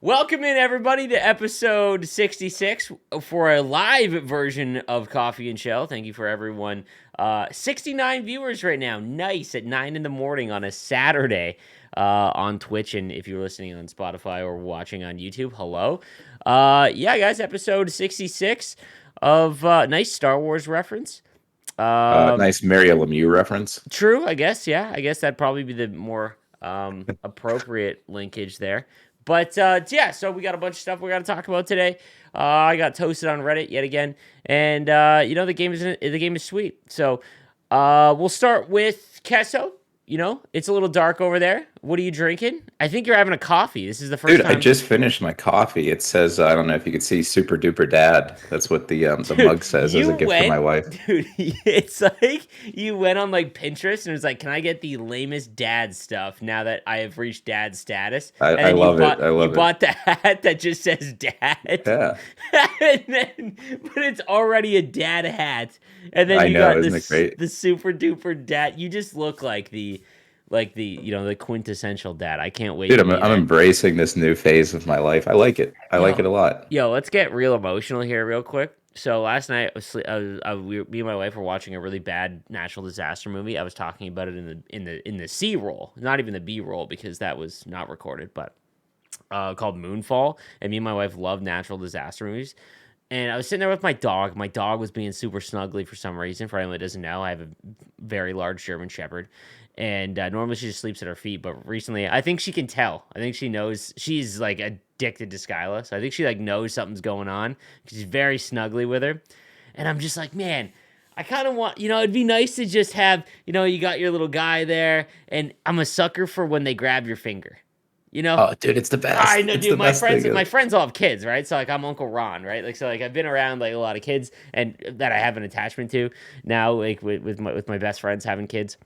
Welcome in, everybody, to episode 66 for a live version of Coffee and Chel. Thank you for everyone. 69 viewers right now. Nice at 9 in the morning on a Saturday on Twitch. And if you're listening on Spotify or watching on YouTube, hello. Yeah, guys, episode 66 of nice Star Wars reference. Nice Mario Lemieux reference. True, I guess. Yeah, I guess that'd probably be the more appropriate linkage there. But yeah, so we got a bunch of stuff we got to talk about today. I got toasted on Reddit yet again, and the game is sweet. So we'll start with Kesso. It's a little dark over there. What are you drinking? I think you're having a coffee. This is the first Dude, I time. just finished my coffee. It says, I don't know if you could see Super Duper Dad. That's what the Dude, mug says as you a gift for my wife. dude, it's like you went on like Pinterest and it was like, can I get the lamest dad stuff now that I have reached dad status? And I then love it. I you love it. bought the hat that just says dad. Yeah, But it's already a dad hat. And then I you know. got Isn't it great? the super duper dad. You just look like the quintessential dad. I can't wait Dude, to I'm be I'm there. embracing this new phase of my life. I like it. I like Yo, it a lot. let's get real emotional here, real quick. So last night, me and my wife were watching a really bad natural disaster movie. I was talking about it in the C roll, not even the B roll because that was not recorded, but called Moonfall. And me and my wife love natural disaster movies. And I was sitting there with my dog. My dog was being super snuggly for some reason. For anyone that doesn't know, I have a very large German Shepherd, and normally she just sleeps at her feet. But recently, I think she can tell. I think she knows she's like addicted to Skyla. So I think she like knows something's going on. She's very snuggly with her, and I'm just like, man, I kind of want, it'd be nice to just have, you got your little guy there, and I'm a sucker for when they grab your finger. You know, Oh, dude, it's the I best. know, It's dude. the My best friends, thing. my friends all have kids, right? So like, I'm Uncle Ron, right? Like, so like, I've been around like a lot of kids, and that I have an attachment to now, like with my best friends having kids,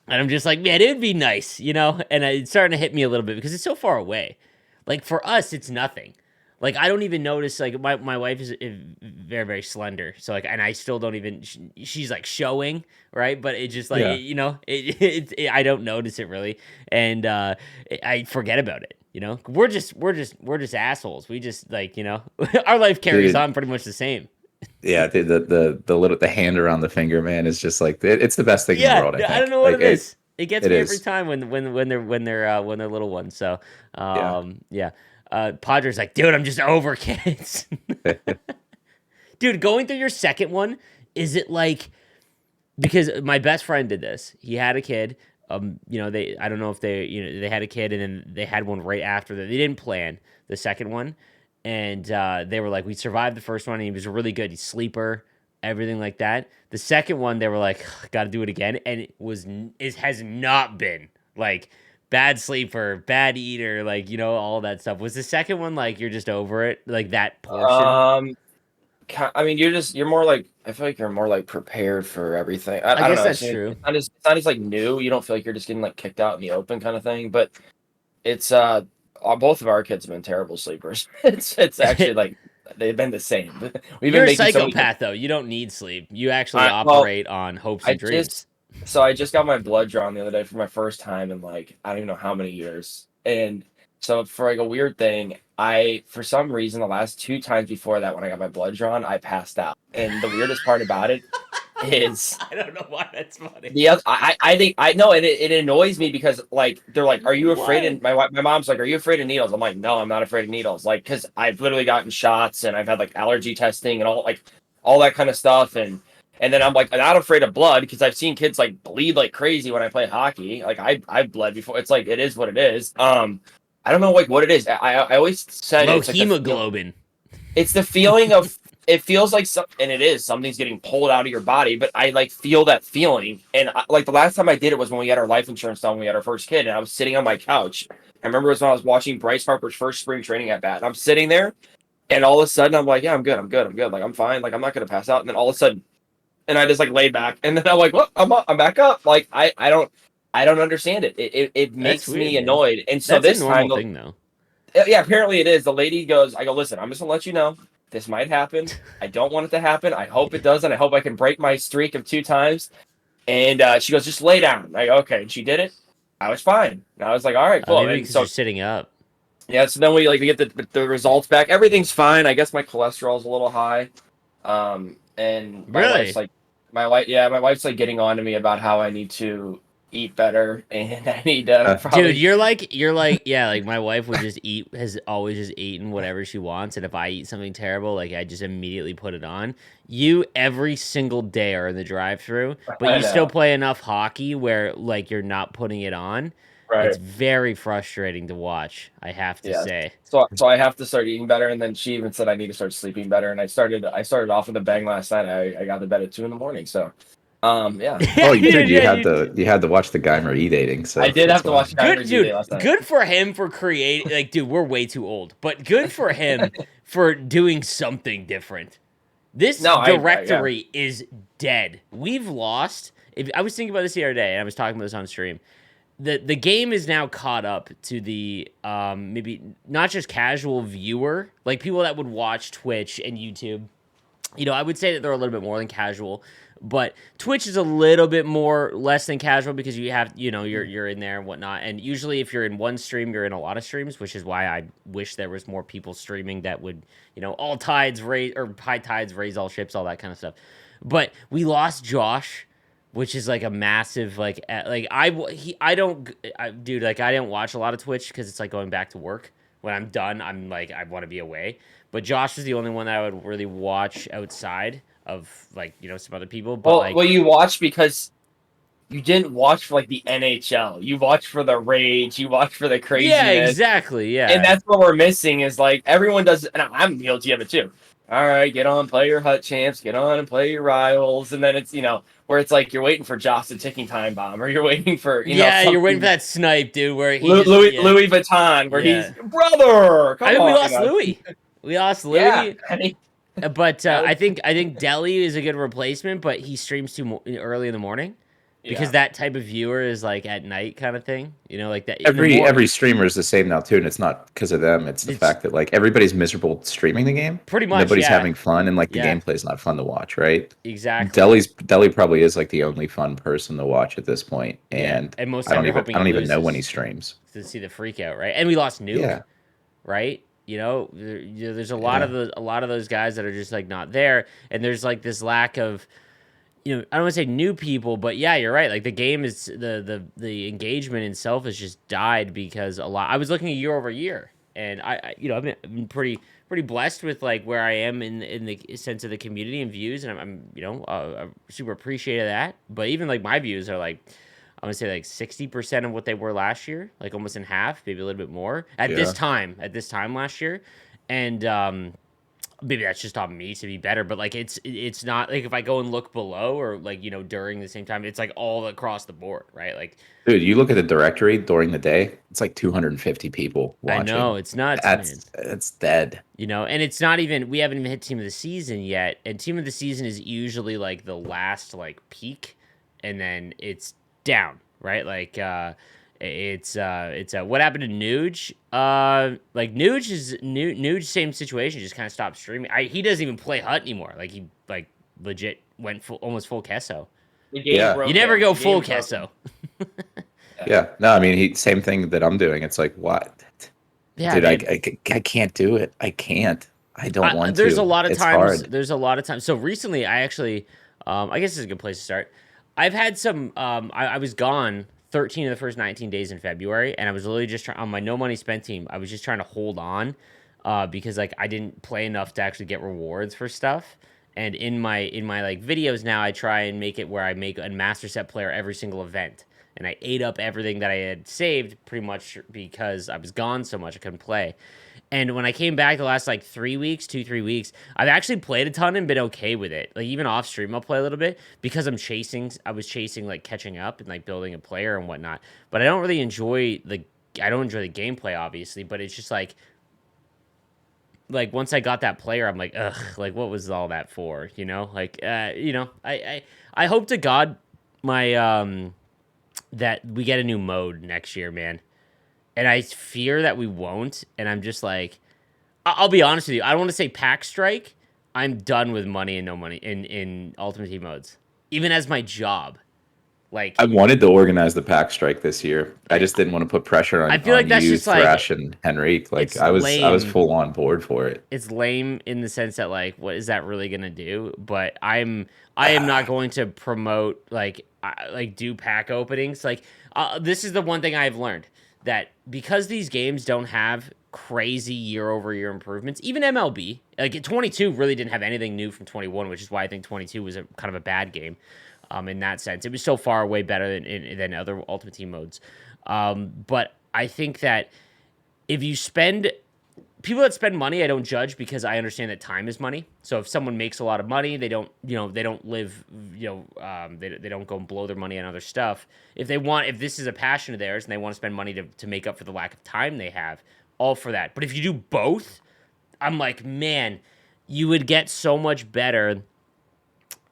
and I'm just like, man, it'd be nice, And it's starting to hit me a little bit because it's so far away. Like for us, it's nothing. Like I don't even notice. Like my wife is very very slender, so like, and I still don't even. She's like showing, right? But it just like Yeah. I don't notice it really, and I forget about it. We're just assholes. We just like our life carries Dude, on pretty much the same. yeah, dude, the hand around the finger, man, is just like it's the best thing in the Yeah, world, I I don't think. know what Like it is. It gets it me every is. time when they're little ones. So Yeah. yeah. Padre's like, dude, I'm just over kids. Dude, going through your second one, is it like because my best friend did this. He had a kid. They I don't know if they had a kid and then they had one right after that. They didn't plan the second one, and they were like, we survived the first one, and he was really good. He's sleeper, everything like that. The second one, they were like, got to do it again, and it has not been like bad sleeper, bad eater, like all that stuff. Was the second one like you're just over it, like that portion? Um, I mean, you're more like I feel like you're more like prepared for everything. I I don't guess know. that's true. It's not as like new. You don't feel like you're just getting like kicked out in the open kind of thing. But it's both of our kids have been terrible sleepers. It's actually like they've been the same. We've You're been a making so many. psychopath, though. You don't need sleep. You actually Well, operate on hopes I and dreams. just so I just got my blood drawn the other day for my first time in like I don't even know how many years. And so for like a weird thing, I for some reason the last two times before that when I got my blood drawn, I passed out. And the weirdest part about it is I don't know why that's funny. the other, I think I know it annoys me because like they're like, are you afraid? What? And my mom's like, are you afraid of needles? I'm like, no, I'm not afraid of needles. Like, because I've literally gotten shots and I've had like allergy testing and all that kind of stuff and then I'm like not afraid of blood because I've seen kids like bleed like crazy when I play hockey. Like I've bled before. It's like it is what it is. I don't know like what it is. I always said Low it's like hemoglobin. it's the feeling of it feels like and it is something's getting pulled out of your body, but I like feel that feeling. And like the last time I did it was when we had our life insurance done when we had our first kid, and I was sitting on my couch. I remember it was when I was watching Bryce Harper's first spring training at bat. And I'm sitting there, and all of a sudden I'm like, yeah, I'm good, I'm good, I'm good. Like I'm fine, like I'm not gonna pass out. And then all of a sudden, and I just like laid back, and then I'm like, well, I'm up, I'm back up. Like I don't understand it. It That's makes weird, me man. annoyed. And so That's a this time, normal thing, though. yeah, apparently it is. The lady goes, I go, listen, I'm just gonna let you know this might happen. I don't want it to happen. I hope it doesn't. I hope I can break my streak of 2 times. And she goes, just lay down. I go, okay. And she did it. I was fine. And I was like, all right, cool. Maybe And because so you're sitting up. Yeah, so then we get the results back. Everything's fine. I guess my cholesterol's a little high. And Really? my wife's like getting on to me about how I need to eat better and I need to Dude, probably you're like, yeah, like my wife would just eat, has always just eaten whatever she wants. And if I eat something terrible, like I just immediately put it on. You every single day are in the drive through, but I you still know. play enough hockey where like you're not putting it on. It's Right. very frustrating to watch, I have to Yes. say. So I have to start eating better, and then she even said I need to start sleeping better. And I started off with a bang last night. I got to bed at 2 in the morning. So, yeah, Oh, Dude, you yeah, had to watch the Geimer eating, I so did that's have to why. watch good Divers dude, Day last night. good for him for creating, like, dude, we're way too old, but good for him for doing something different. This No, yeah. directory is dead. We've lost. If I was thinking about this the other day, and I was talking about this on stream, the game is now caught up to the maybe not just casual viewer, like people that would watch Twitch and YouTube. I would say that they're a little bit more than casual, but Twitch is a little bit more less than casual because you have, you're in there and whatnot. And usually if you're in one stream, you're in a lot of streams, which is why I wish there was more people streaming that would, all tides raise, or high tides raise all ships, all that kind of stuff. But we lost Josh, which is like a massive like I don't dude, like I didn't watch a lot of Twitch because it's like going back to work. When I'm done, I'm like I want to be away. But Josh was the only one that I would really watch outside of like some other people. But Well, you watched because you didn't watch for like the NHL. You watched for the rage. You watched for the yeah, craziness. exactly, And yeah. that's what we're missing is like everyone does, and I'm guilty of it too. All right, get on, play your hut champs, get on and play your rivals, and then it's where it's like you're waiting for Joss the ticking time bomb, or you're waiting for Yeah, you're waiting for something that snipe, dude, where he just Louis Vuitton, where he's yeah. brother. I Come mean, we on, lost Louis. We lost yeah, Louis. I mean, But that was, I think Deli is a good replacement, but he streams too early in the morning because yeah. that type of viewer is like at night kind of thing. Like that in the Every morning. streamer is the same now too, and it's not because of them. It's the It's fact that like everybody's miserable streaming the game. pretty much, Nobody's yeah, having fun, and like the yeah, gameplay is not fun to watch, right? exactly, Deli probably is like the only fun person to watch at this point, yeah. and And most time you're hoping I he don't even know when he loses streams. to see the freak out, right? And we lost Nuke, Yeah, right? There's a lot of yeah. those guys that are just like not there, and there's like this lack of, I don't want to say new people, but yeah, you're right. Like the game is the engagement itself has just died because a lot. I was looking at year over year, and I've been pretty blessed with like where I am in the sense of the community and views, and I'm super appreciative of that. But even like my views are like, I want to say like 60% of what they were last year, like almost in half, maybe a little bit more Yeah. at this time last year, and maybe that's just on me to be better, but like it's not like if I go and look below or like during the same time, it's like all across the board, right? Like Dude, you look at the directory during the day, it's like 250 people I watching. know it's nuts, man. That's dead. And it's not even we haven't even hit team of the season yet, and team of the season is usually like the last like peak, and then it's down, right? Like it's what happened to Nuge? Like Nuge same situation, just kind of stopped streaming. He doesn't even play Hut anymore. Like he like legit went almost full Kesso. The game Yeah. You broke never him. go The full game broke him. Kesso. Yeah. No, I mean, same thing that I'm doing. It's like, what? Yeah, Dude, man. I can't do it. I can't. I don't want There's a to. lot of It's times. hard. There's a lot of times. So recently, I actually, I guess this is a good place to start. I've had some. I was gone 13 of the first 19 days in February, and I was literally just trying on my no money spent team. I was just trying to hold on, because like I didn't play enough to actually get rewards for stuff. And in my like videos now, I try and make it where I make a master set player every single event. And I ate up everything that I had saved pretty much because I was gone so much I couldn't play. And when I came back the last like 3 weeks, 3 weeks, I've actually played a ton and been okay with it. Like even off stream, I'll play a little bit because I was chasing like catching up and like building a player and whatnot. But I don't really enjoy I don't enjoy the gameplay obviously, but it's just like once I got that player, I'm like, ugh, like what was all that for? I hope to God my that we get a new mode next year, man. And I fear that we won't. And I'm just like, I'll be honest with you. I don't want to say pack strike. I'm done with money and no money in Ultimate Team modes, even as my job. Like, I wanted to organize the pack strike this year. I just didn't want to put pressure I on feel like that's you, just like Thresh, and Henrique. Like it's I was lame. full on board for it. It's lame in the sense that like, what is that really gonna do? But I am not going to promote like do pack openings. Like, this is the one thing I've learned, that because these games don't have crazy year over year improvements, even MLB, like 22 really didn't have anything new from 21, which is why I think 22 was kind of a bad game. In that sense, it was so far way better than other Ultimate Team modes. But I think that if you spend people that spend money, I don't judge, because I understand that time is money. So if someone makes a lot of money, they don't, they don't live, they don't go and blow their money on other stuff. If this is a passion of theirs and they want to spend money to make up for the lack of time they have, all for that. But if you do both, I'm like, man, you would get so much better.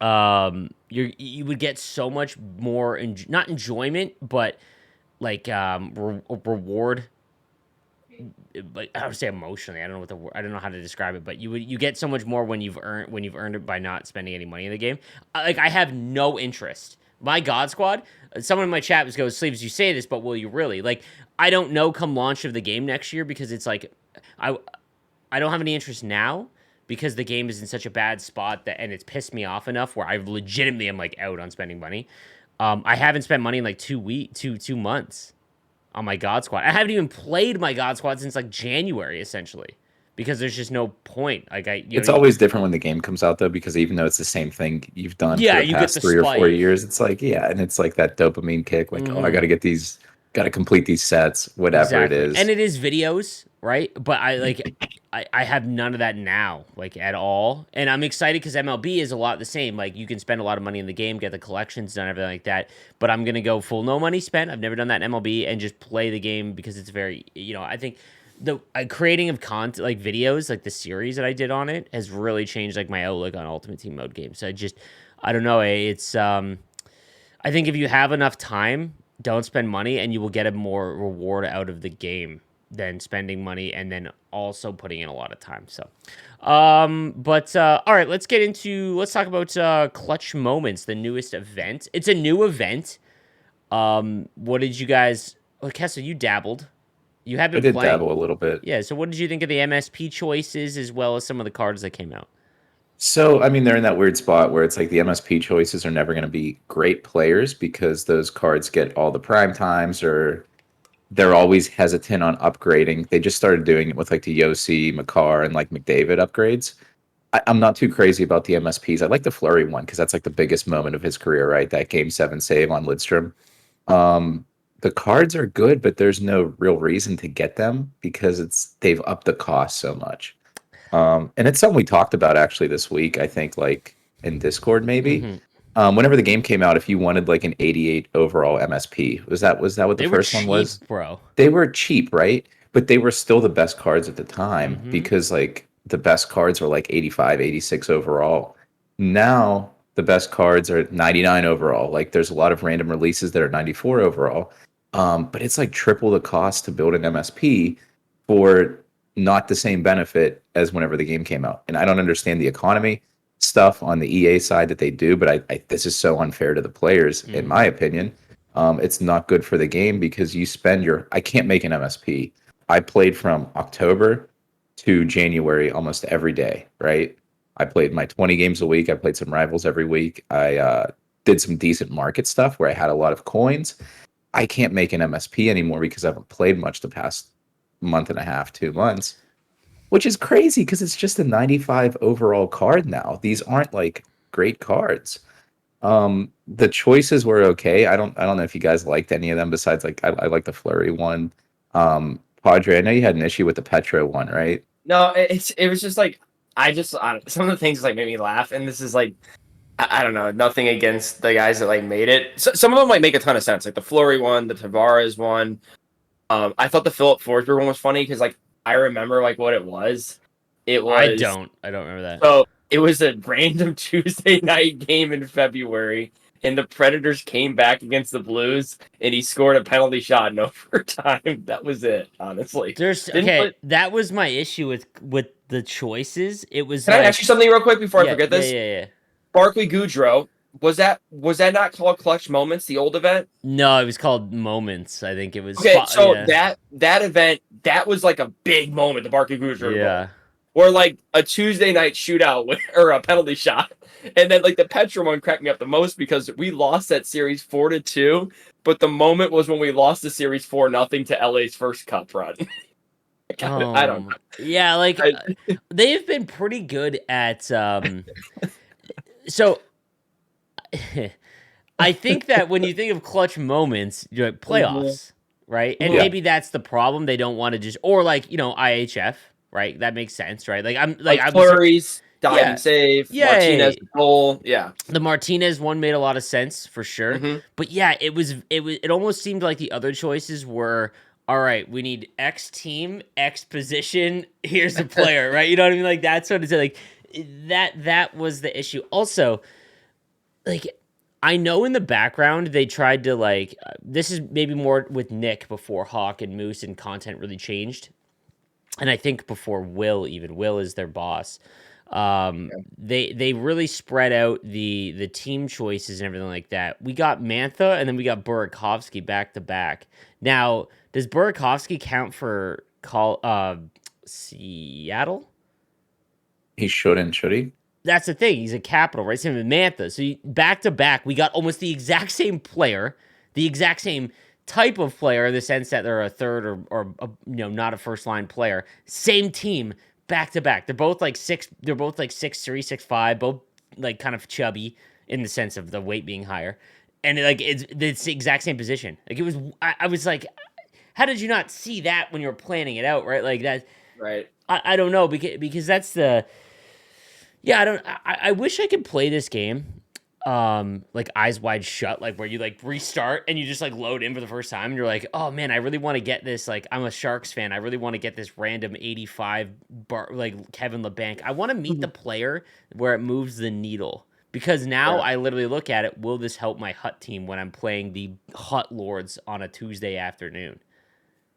You would get so much more, not enjoyment, but like reward, like I would say emotionally. I don't know what I don't know how to describe it, but you get so much more when you've earned it by not spending any money in the game. Like, I have no interest. My God Squad, someone in my chat goes, Sleeves, you say this, but will you really? Like, I don't know come launch of the game next year, because it's like I I don't have any interest now, because the game is in such a bad spot and it's pissed me off enough where I legitimately am like out on spending money. I haven't spent money in like 2 months on my God Squad. I haven't even played my God Squad since like January, essentially, because there's just no point. Like, It's always different when the game comes out, though, because even though it's the same thing you've done for yeah, the you get past the 3 or 4 spike. years, it's like, yeah, and it's like that dopamine kick, like, oh, I got to get these, got to complete these sets, whatever it Exactly. And is. it is videos, right? But I have none of that now, like, at all. And I'm excited because MLB is a lot the same. Like, you can spend a lot of money in the game, get the collections done, everything like that. But I'm gonna go full no money spent. I've never done that in MLB, and just play the game because it's very, I think the creating of content, like videos, like the series that I did on it, has really changed like my outlook on Ultimate Team mode games. So I don't know. It's I think if you have enough time, don't spend money, and you will get a more reward out of the game than spending money and then also putting in a lot of time. So, but all right, let's talk about Clutch Moments, the newest event. It's a new event. What did you guys? Well, Kessel, you dabbled. You have I been did playing. dabble a little bit. Yeah. So, what did you think of the MSP choices as well as some of the cards that came out? So, I mean, they're in that weird spot where it's like the MSP choices are never going to be great players because those cards get all the prime times, or they're always hesitant on upgrading. They just started doing it with like the Yossi, Makar, and like McDavid upgrades. I'm not too crazy about the MSPs. I like the Flurry one because that's like the biggest moment of his career, right? That game 7 save on Lidstrom. Um, the cards are good, but there's no real reason to get them because they've upped the cost so much. And it's something we talked about actually this week, I think, like in Discord maybe. Mm-hmm. Whenever the game came out, if you wanted like an 88 overall MSP, was that what the They were first one was? cheap, bro. They were cheap, right? But they were still the best cards at the time Mm-hmm. because like the best cards were like 85, 86 overall. Now the best cards are 99 overall. Like there's a lot of random releases that are 94 overall. But it's like triple the cost to build an MSP for not the same benefit as whenever the game came out. And I don't understand the economy stuff on the EA side that they do, but this is so unfair to the players, in Mm-hmm. my opinion. It's not good for the game because I can't make an MSP. I played from October to January almost every day, right? I played my 20 games a week. I played some rivals every week. I did some decent market stuff where I had a lot of coins. I can't make an MSP anymore because I haven't played much the past month and a half, 2 months, which is crazy because it's just a 95 overall card now. These aren't like great cards. The choices were okay. I don't know if you guys liked any of them besides like I like the Flurry one. Padre, I know you had an issue with the Petro one, right? No, it was just like some of the things like made me laugh, and this is like I don't know, nothing against the guys that like made it. So, some of them like make a ton of sense, like the Flurry one, the Tavares one. I thought the Philip Forsberg one was funny because like I remember like what it was. It was I don't remember that. so it was a random Tuesday night game in February, and the Predators came back against the Blues, and he scored a penalty shot in overtime. That was it, honestly. Didn't put. That was my issue with the choices. It was Can I like, ask you something real quick before I yeah, forget yeah, this? yeah, yeah. Barclay Goodrow Was that not called Clutch Moments, the old event? No, it was called Moments. I think it was. Okay, so Yeah, that event, that was like a big moment, the Barkley Gujarat Bowl. yeah. Or like a Tuesday night shootout or a penalty shot. And then like the Petra one cracked me up the most because we lost that series 4-2, but the moment was when we lost the series 4-0 to LA's first cup run. I don't know. Yeah, like they've been pretty good at so I think that when you think of clutch moments, you're like playoffs, right? And Yeah. maybe that's the problem. They don't want to just or like, IHF, right? That makes sense, right? Like I'm Flurries, diving yeah. save, Yeah. Martinez goal. Yeah. The Martinez one made a lot of sense for sure. Mhm. But yeah, it almost seemed like the other choices were all right, we need X team, X position, here's the player, right? You know what I mean? Like that's what it's like that was the issue. Also, like I know in the background they tried to like this is maybe more with Nick before Hawk and Moose and content really changed. And I think before Will is their boss. They really spread out the team choices and everything like that. We got Mantha and then we got Burakovsky back to back. Now, does Burakovsky count for Seattle? He shouldn't, should he? That's the thing. He's a capital, right? Same with Mantha. So back to back, we got almost the exact same player, the exact same type of player in the sense that they're a third or not a first line player. Same team back to back. They're both like 6'3", 6'5", both like kind of chubby in the sense of the weight being higher. And like it's the exact same position. Like it was I was like, how did you not see that when you were planning it out, right? Like that Right. I don't know because that's the yeah, I wish I could play this game like eyes wide shut, like where you like restart and you just like load in for the first time and you're like, oh man, I really want to get this, like I'm a Sharks fan, I really want to get this random 85 like Kevin LeBanc. I want to meet the player where it moves the needle. Because now I literally look at it, will this help my Hut team when I'm playing the Hut Lords on a Tuesday afternoon?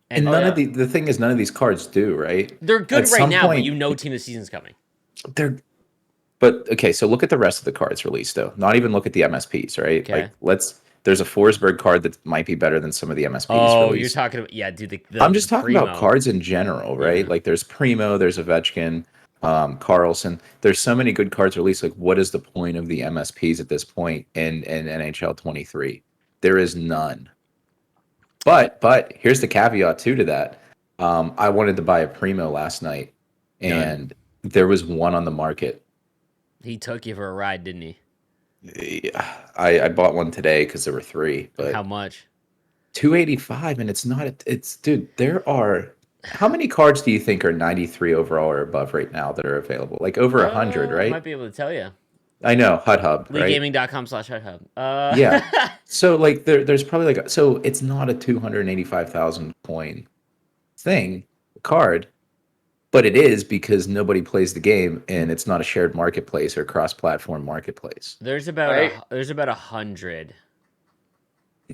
And none of the thing is none of these cards do, right? They're good At right some now, but point, team of the season's coming. But okay, so look at the rest of the cards released though. Not even look at the MSPs, right? Okay. Like there's a Forsberg card that might be better than some of the MSPs released. You're talking about dude. I'm just talking Primo. about cards in general, right? Yeah. Like there's Primo, there's Ovechkin, Carlson. There's so many good cards released. Like, what is the point of the MSPs at this point in NHL 23? There is none. But here's the caveat too to that. I wanted to buy a Primo last night, and there was one on the market. He took you for a ride, didn't he? Yeah, I bought one today because there were three. But how much? 285, and it's not. It's dude. There are how many cards do you think are 93 overall or above right now that are available? Like over 100, right? I might be able to tell you. I know Hut Hub, right? LeagueGaming.com/HutHub. Yeah. So like there's probably like so it's not a 285,000 coin thing card, but it is because nobody plays the game and it's not a shared marketplace or cross-platform marketplace. There's about 100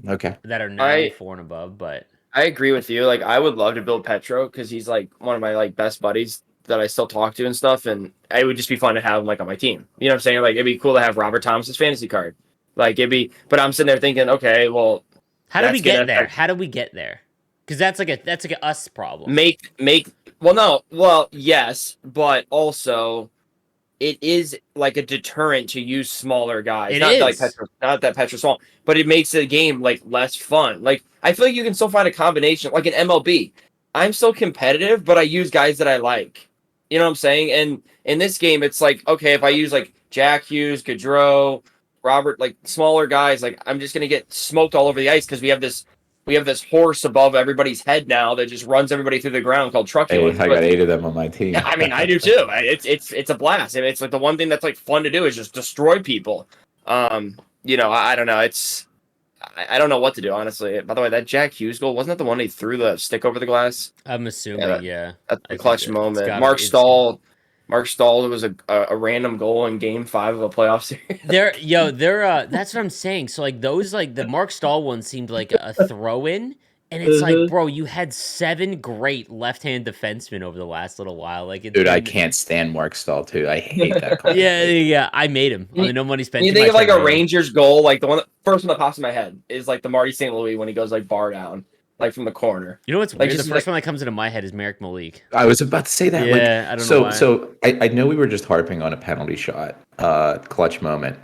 Okay. that are 94 and above, but I agree with you. Like I would love to build Petro because he's like one of my like best buddies that I still talk to and stuff, and it would just be fun to have him like on my team. You know what I'm saying? Like it'd be cool to have Robert Thomas's fantasy card. Like it'd be, but I'm sitting there thinking, okay, well, how do we get there? How do we get there? Because that's like a us problem. Yes, but also it is like a deterrent to use smaller guys. Not that Petro's small, but it makes the game like less fun. Like I feel like you can still find a combination, like an MLB. I'm still competitive, but I use guys that I like. You know what I'm saying? And in this game, it's like, okay, if I use like Jack Hughes, Gaudreau, Robert, like smaller guys, like I'm just gonna get smoked all over the ice because we have this horse above everybody's head now that just runs everybody through the ground called truculence. Hey, I got 8 of them on my team. I mean, I do too. It's a blast. I mean, it's like the one thing that's like fun to do is just destroy people. I don't know. I don't know what to do, honestly. By the way, that Jack Hughes goal, wasn't that the one he threw the stick over the glass? I'm assuming, yeah. That's the clutch moment. Mark Stahl was a random goal in Game 5 of a playoff series. That's what I'm saying. So like those, like the Mark Stahl one seemed like a throw-in, And it's like, bro, you had 7 great left-hand defensemen over the last little while. Like, it, Dude, I and can't stand Mark Stahl too. I hate that card. yeah, yeah, I made him on You, the no money spent you too think of much. like I a made him. Rangers goal, like the first one that pops in my head is like the Marty St. Louis when he goes like bar down, like from the corner. You know what's Like weird? The just first like one that comes into my head is Merrick Malik. I was about to say that. Like, Yeah, I don't know why. I know we were just harping on a penalty shot, clutch moment.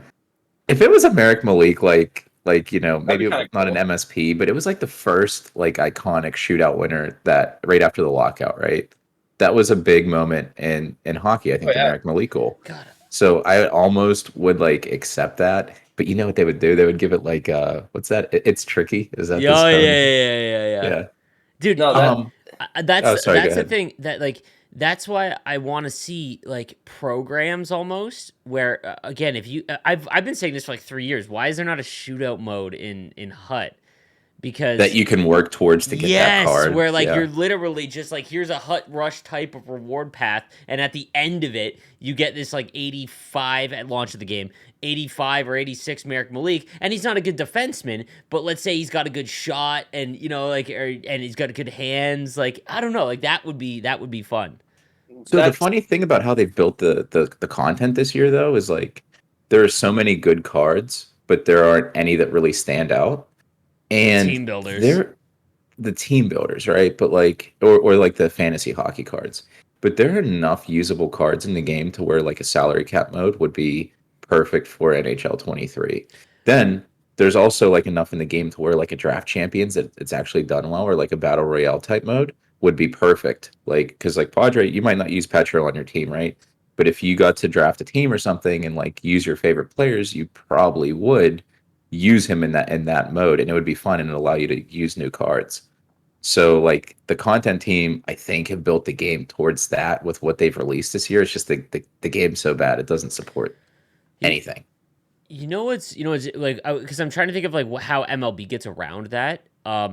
If it was a Merrick Malik, like that'd maybe be kind of not an cool. MSP, but it was like the first like iconic shootout winner that right after the lockout, right? That was a big moment in hockey. I Oh think the yeah. Merrick Malik goal. God. So I almost would like accept that, but you know what they would do? They would give it like what's that? It's tricky. Is that the Yeah, yeah, spelling? yeah, yeah, yeah. Yeah. Dude, No, that Um. that's Oh, sorry. Go that's the ahead. thing that like that's why I want to see like programs almost where again if you I've been saying this for like 3 years. Why is there not a shootout mode in HUT? That Because you can work towards to get that yes, card. where like Yeah. you're literally just like here's a HUT rush type of reward path, and at the end of it, you get this like 85 at launch of the game, 85 or 86 Merrick Malik, and he's not a good defenseman, but let's say he's got a good shot, and and he's got good hands. Like I don't know, like that would be fun. So the that's funny thing about how they've built the content this year though is like there are so many good cards, but there aren't any that really stand out. And Team builders. they're the team builders, right? But like or like the fantasy hockey cards. But there are enough usable cards in the game to where like a salary cap mode would be perfect for NHL 23. Then there's also like enough in the game to where like a draft champions that it's actually done well or like a battle royale type mode would be perfect. Like because like Padre, you might not use Petro on your team, right? But if you got to draft a team or something and like use your favorite players, you probably would use him in that mode and it would be fun and allow you to use new cards. So like the content team, I think have built the game towards that with what they've released this year. It's just the game's so bad it doesn't support You, anything. you know what's like because I'm trying to think of like how MLB gets around that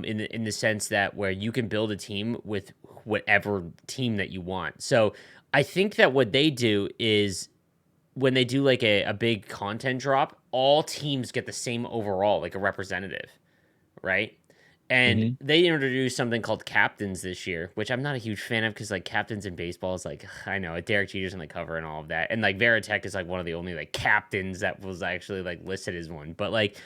in the sense that where you can build a team with whatever team that you want. So I think that what they do is when they do like a big content drop, all teams get the same overall, like a representative, right? And Hmm. they introduced something called captains this year, which I'm not a huge fan of because like captains in baseball is like I know Derek Jeter's on the cover and all of that, and like Veritek is like one of the only like captains that was actually like listed as one. But like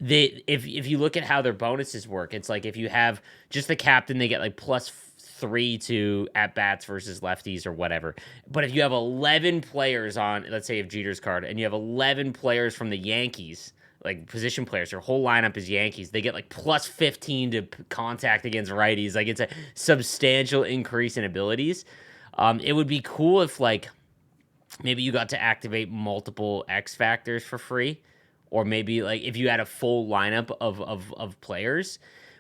they, if you look at how their bonuses work, it's like if you have just the captain, they get like +3 to at bats versus lefties or whatever. But if you have 11 players on, let's say, of Jeter's card, and you have 11 players from the Yankees, like position players, their whole lineup is Yankees, they get like +15 to contact against righties. Like it's a substantial increase in abilities. It would be cool if like maybe you got to activate multiple X factors for free, or maybe like if you had a full lineup of players.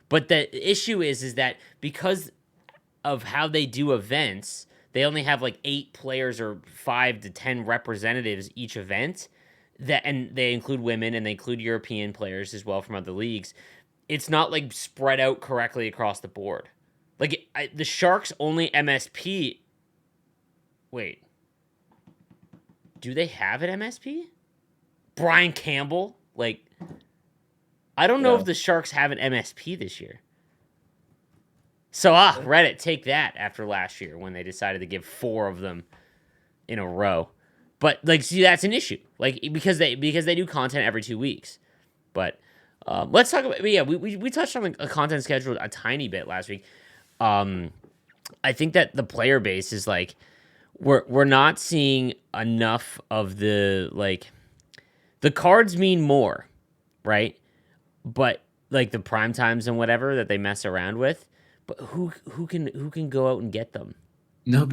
But the issue is that because of how they do events, they only have like 8 players or 5 to 10 representatives each event. That and they include women and they include European players as well from other leagues. It's not like spread out correctly across the board. Like the Sharks only MSP. Wait, do they have an MSP? Brian Campbell? Like, I don't know yeah. if the Sharks have an MSP this year. So, Reddit, take that after last year when they decided to give 4 of them in a row. But, like, see, that's an issue. Like, because they do content every 2 weeks. But let's talk about, yeah, we touched on a content schedule a tiny bit last week. I think that the player base is like, we're not seeing enough of the cards mean more, right? But like the prime times and whatever that they mess around with, but who can go out and get them? No,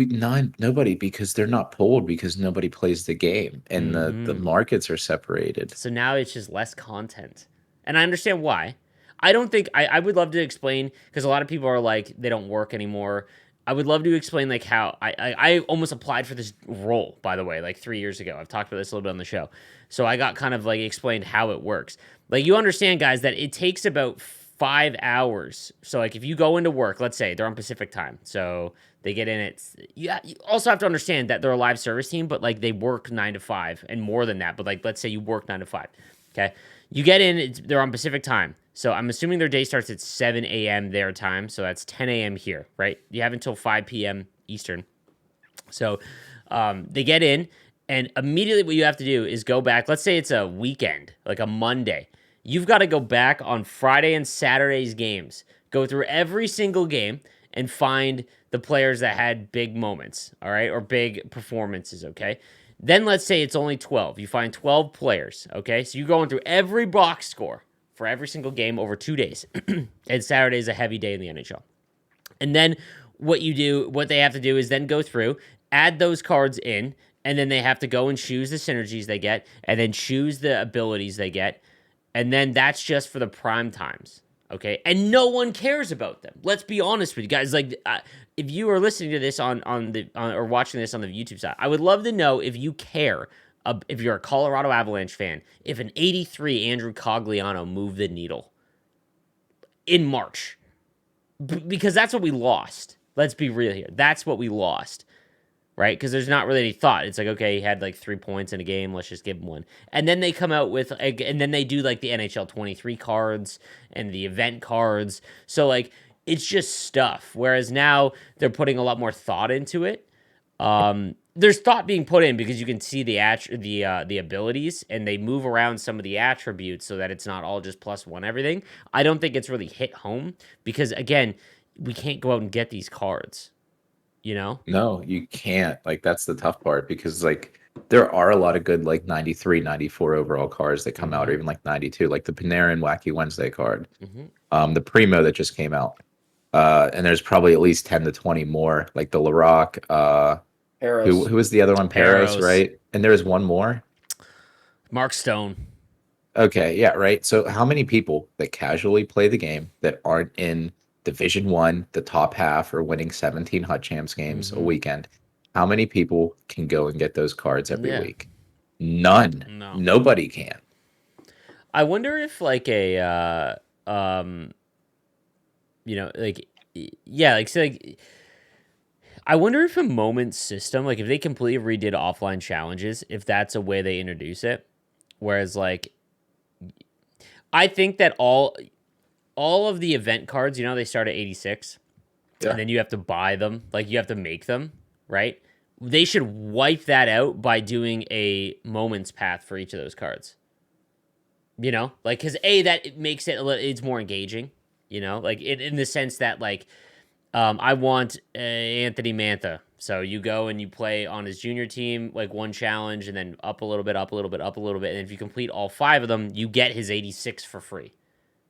nobody because they're not pulled because nobody plays the game and the Hmm. markets are separated. So now it's just less content, and I understand why. I don't think I would love to explain because a lot of people are like they don't work anymore. I would love to explain like how I almost applied for this role, by the way, like 3 years ago. I've talked about this a little bit on the show. So I got kind of like explained how it works. Like you understand, guys, that it takes about 5 hours. So like if you go into work, let's say they're on Pacific time. So they get in at yeah, you also have to understand that they're a live service team, but like they work 9 to 5 and more than that. But like let's say you work 9 to 5. Okay. You get in, they're on Pacific time. So I'm assuming their day starts at 7 a.m. their time. So that's 10 a.m. here, right? You have until 5 p.m. Eastern. So they get in, and immediately what you have to do is go back. Let's say it's a weekend, like a Monday. You've got to go back on Friday and Saturday's games, go through every single game, and find the players that had big moments, all right, or big performances, okay? Then let's say it's only 12. You find 12 players, okay? So you're going through every box score for every single game over 2 days. And Saturday is a heavy day in the NHL. And then what they have to do is then go through, add those cards in, and then they have to go and choose the synergies they get, and then choose the abilities they get, and then that's just for the prime times, okay? And no one cares about them. Let's be honest with you guys. Like, if you are listening to this or watching this on the YouTube side, I would love to know if you care. If you're a Colorado Avalanche fan, if an 83 Andrew Cogliano moved the needle in March. Because that's what we lost. Let's be real here. That's what we lost, right? Because there's not really any thought. It's like, okay, he had like 3 points in a game. Let's just give him one. And then they come out with, and then they do like the NHL 23 cards and the event cards. So like, it's just stuff. Whereas now they're putting a lot more thought into it. There's thought being put in because you can see the abilities, and they move around some of the attributes so that it's not all just +1 everything. I don't think it's really hit home because, again, we can't go out and get these cards, you know? No, you can't. Like, that's the tough part because, like, there are a lot of good, like, 93, 94 overall cards that come out, or even, like, 92, like the Panarin Wacky Wednesday card, the Primo that just came out. And there's probably at least 10 to 20 more, like the Larocque, who was the other one? Paris, right? And there was one more. Mark Stone. Okay, yeah, right. So how many people that casually play the game that aren't in Division 1, the top half, or winning 17 Hut Champs games a weekend? How many people can go and get those cards every week? None. No. Nobody can. I wonder if like like I wonder if a moment system, like if they completely redid offline challenges, if that's a way they introduce it. Whereas like, I think that all of the event cards, they start at 86, and then you have to buy them, like you have to make them, right? They should wipe that out by doing a moments path for each of those cards. Like, because that it makes it's more engaging, like in the sense that like, I want Anthony Mantha. So you go and you play on his junior team, like one challenge, and then up a little bit, up a little bit, up a little bit. And if you complete all 5 of them, you get his 86 for free,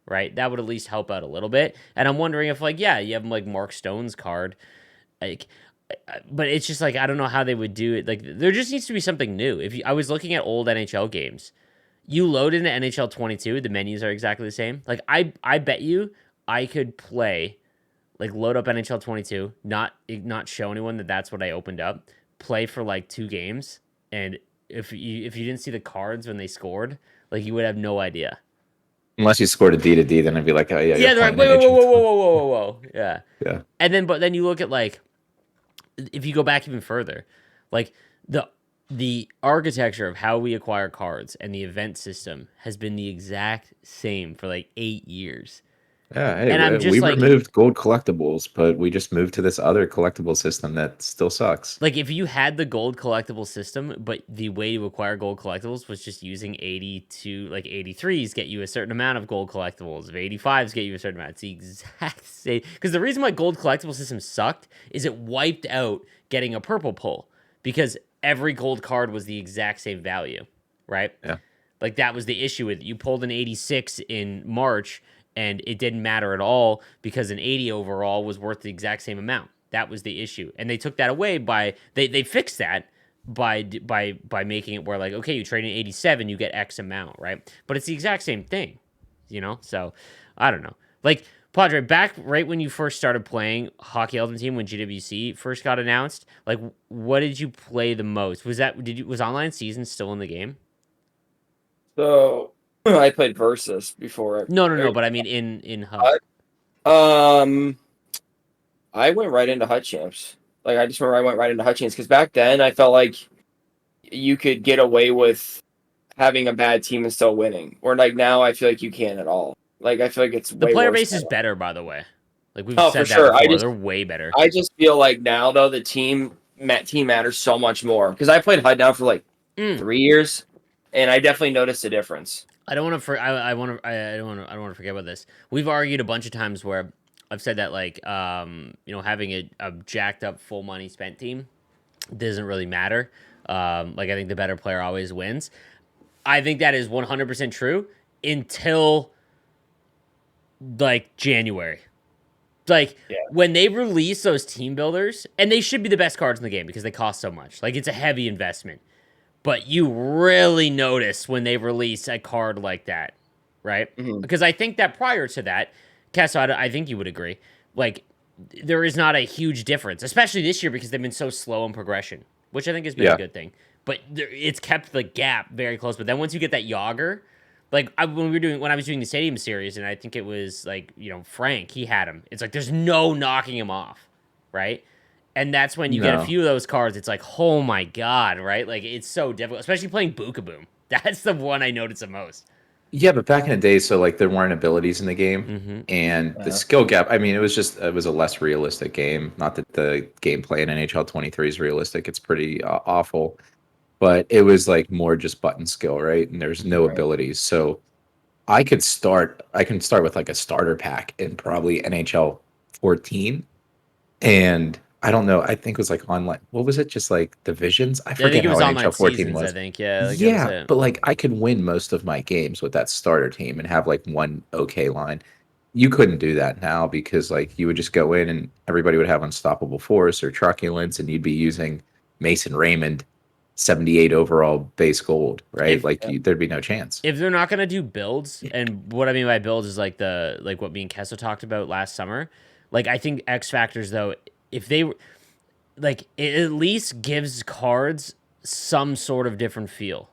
right? That would at least help out a little bit. And I'm wondering if, like, yeah, you have like Mark Stone's card, like, but it's just like, I don't know how they would do it. Like, there just needs to be something new. I was looking at old NHL games, you load into NHL 22, the menus are exactly the same. Like, I bet you I could play. Like, load up NHL 22, not show anyone that that's what I opened up, play for like 2 games, and if you didn't see the cards when they scored, like, you would have no idea. Unless you scored a D to D, then I'd be like, oh yeah, yeah, they're like, whoa, yeah. And then you look at like, if you go back even further, like the architecture of how we acquire cards and the event system has been the exact same for like 8 years. Yeah, hey, and I'm just we like, removed gold collectibles, but we just moved to this other collectible system that still sucks. Like, if you had the gold collectible system, but the way to acquire gold collectibles was just using 82, like 83s get you a certain amount of gold collectibles, if 85s get you a certain amount, it's the exact same. Because the reason why gold collectible system sucked is it wiped out getting a purple pull, because every gold card was the exact same value, right? Yeah. Like, that was the issue with it. You pulled an 86 in March, and it didn't matter at all because an 80 overall was worth the exact same amount. That was the issue. And they took that away they fixed that by making it where, like, okay, you trade an 87, you get X amount, right? But it's the exact same thing, So, I don't know. Like, Padre, back right when you first started playing Hockey Ultimate Team, when GWC first got announced, like, what did you play the most? Was Online Season still in the game? So I played Versus before. No, but I mean in HUT. I went right into Hut Champs. Like, I just remember I went right into Hut Champs because back then I felt like you could get away with having a bad team and still winning. Or like now I feel like you can't at all. Like I feel like it's The way player worse base is now. better, by the way. Like we've Oh, for said that sure. before. They're way better. I just feel like now though the team matters so much more because I played Hud down for like Mm. 3 years, and I definitely noticed a difference. I don't want to. I want to. I don't want to. I don't want to forget about this. We've argued a bunch of times where I've said that like having a jacked up full money spent team doesn't really matter. Like I think the better player always wins. I think that is 100% true until like January. Like Yeah. when they release those team builders, and they should be the best cards in the game because they cost so much. Like it's a heavy investment. But you really notice when they release a card like that, right? Mhm. Because I think that prior to that, Casso, I think you would agree, like there is not a huge difference, especially this year because they've been so slow in progression, which I think has been a Yeah. good thing. But it's kept the gap very close. But then once you get that Yager, like when I was doing the Stadium series, and I think it was like Frank, he had him. It's like there's no knocking him off, right? And that's when you get a No. few of those cards. It's like, oh my god, right? Like it's so difficult, especially playing Bookaboom. That's the one I notice the most. Yeah, but back in the day, so like there weren't abilities in the game, Mm-hmm. and the Uh-huh. skill gap. I mean, it was a less realistic game. Not that the gameplay in NHL 23 is realistic; it's pretty awful. But it was like more just button skill, right? And there's no Right. abilities, so I can start with like a starter pack in probably NHL 14, and I don't know. I think it was like online. What was it? Just like divisions? I I think forget it how was NHL online 14 seasons. I was. think, yeah, like that was Yeah, it. but like I could win most of my games with that starter team and have like one okay line. You couldn't do that now because like you would just go in and everybody would have unstoppable force or truculence, and you'd be using Mason Raymond 78 overall base gold, right? If Like there'd be no chance. if they're not gonna do builds, and what I mean by builds is like what me and Kessa talked about last summer. Like I think X Factors though, if they like it at least gives cards some sort of different feel.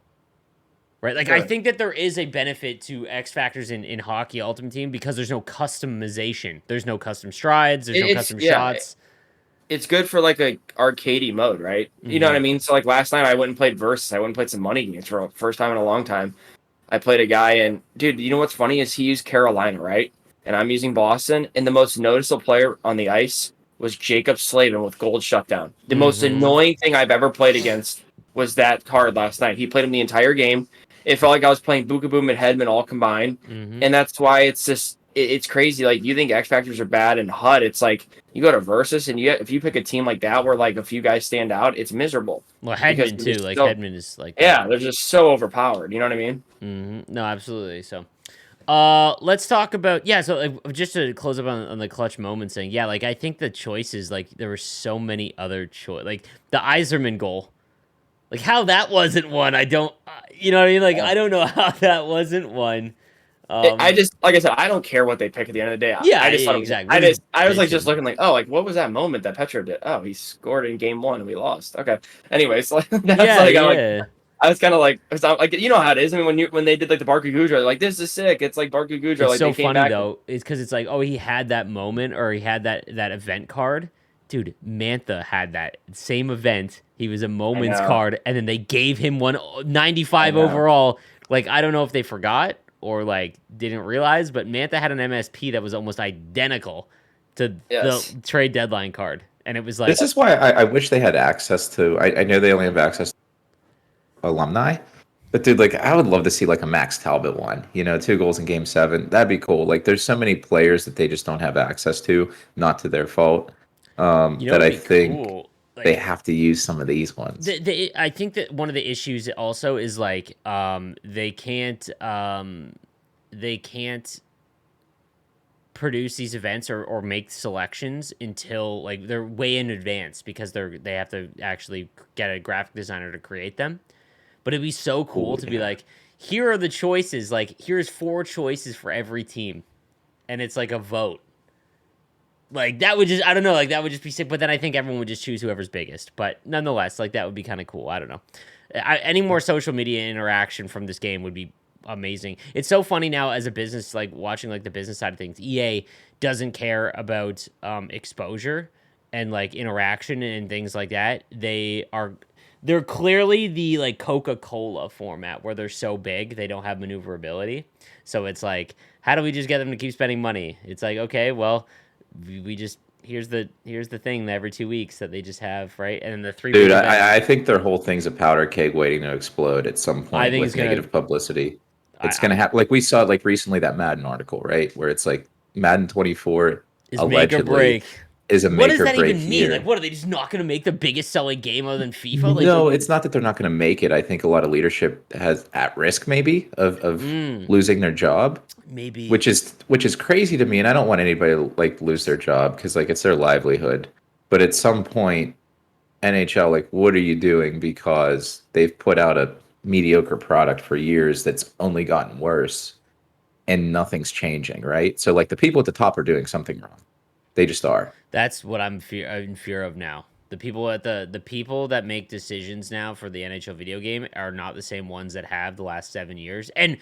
Right? Like I Sure. think that there is a benefit to X Factors in Hockey Ultimate Team because there's no customization. There's no custom strides, there's no It's custom yeah, shots. it's good for like a arcadey mode, right? You know what Mm-hmm. I mean? So like last night I went and played Versus. I went and played some money games for the first time in a long time. I played a guy and dude, you know what's funny is he used Carolina, right? And I'm using Boston, and the most noticeable player on the ice was Jacob Slavin with Gold Shutdown. The most Mm-hmm. annoying thing I've ever played against was that card last night. He played him the entire game. It felt like I was playing Bookaboom and Hedman all combined, Mm-hmm. and that's why it's just it's crazy. Like you think X Factors are bad in HUD, it's like you go to Versus and if you pick a team like that where like a few guys stand out, it's miserable Well, because Hedman they're too. just Like so Hedman is like that. yeah, they're just so overpowered. You know what I mean? Mm-hmm. No, absolutely. So, let's talk about So, like, just to close up on the clutch moments thing. Yeah, like I think the choices, like there were so many other choice, like the Iserman goal, like how that wasn't one. I don't, you know what I mean? Like I don't know how that wasn't one. I just like I said, I don't care what they pick at the end of the day. Yeah, I just yeah, thought it was, exactly. We're just I was like just bitching. looking like, oh, like what was that moment that Petro did? Oh, he scored in game one and we lost. Okay. Anyways, like that's Yeah, like yeah. I was kind of like, it's not, like you know how it is. I mean, when they did like the Barker Gudra, like this is sick. It's like Barker Gudra, It's like so they came funny back. though. It's because it's like, oh, he had that moment, or he had that event card. Dude, Mantha had that same event. He was a I moments know, card, and then they gave him one I 95 know. overall. Like I don't know if they forgot or like didn't realize, but Mantha had an MSP that was almost identical to the Yes. trade deadline card, and it was This like, is why I wish they had access to. I know they only have access to alumni, but dude, like I would love to see like a Max Talbot one. 2 goals in Game 7. That'd be cool. Like there's so many players that they just don't have access to, not to their fault. That it'd I be think cool. they Like have to use some of these ones. I think that one of the issues also is like they can't produce these events or make selections until like they're way in advance because they have to actually get a graphic designer to create them. But it'd be so cool Oh to be yeah. like, here are the choices. Like here's 4 choices for every team, and it's like a vote. Like that would just I don't know, like that would just be sick. But then I think everyone would just choose whoever's biggest. But nonetheless, like that would be kind of cool. I don't know. Any more social media interaction from this game would be amazing. It's so funny now as a business, like watching like the business side of things. EA doesn't care about exposure and like interaction and things like that. they're clearly the like Coca-Cola format where they're so big they don't have maneuverability. So it's like, how do we just get them to keep spending money? It's like, okay, well, we just here's the thing that every 2 weeks that they just have, right? And then the three Dude, big events. I think their whole thing's a powder keg waiting to explode at some I point think with it's gonna. negative publicity. It's gonna I'm happen. Like we saw like recently that Madden article, right? Where it's like Madden 24 is make or allegedly break. is a What make does or that break even mean? Like, year. what are they just not gonna make the biggest selling game other than FIFA? No, it's not that they're not going to make it. I think a lot of leadership has at risk maybe of mm, losing their job, maybe which is crazy to me. And I don't want anybody to like lose their job because like it's their livelihood. But at some point, NHL, like, what are you doing? Because they've put out a mediocre product for years that's only gotten worse, and nothing's changing, right? So like the people at the top are doing something wrong. They just are. that's what I'm in fear of now. The people at the people that make decisions now for the NHL video game are not the same ones that have the last 7 years. And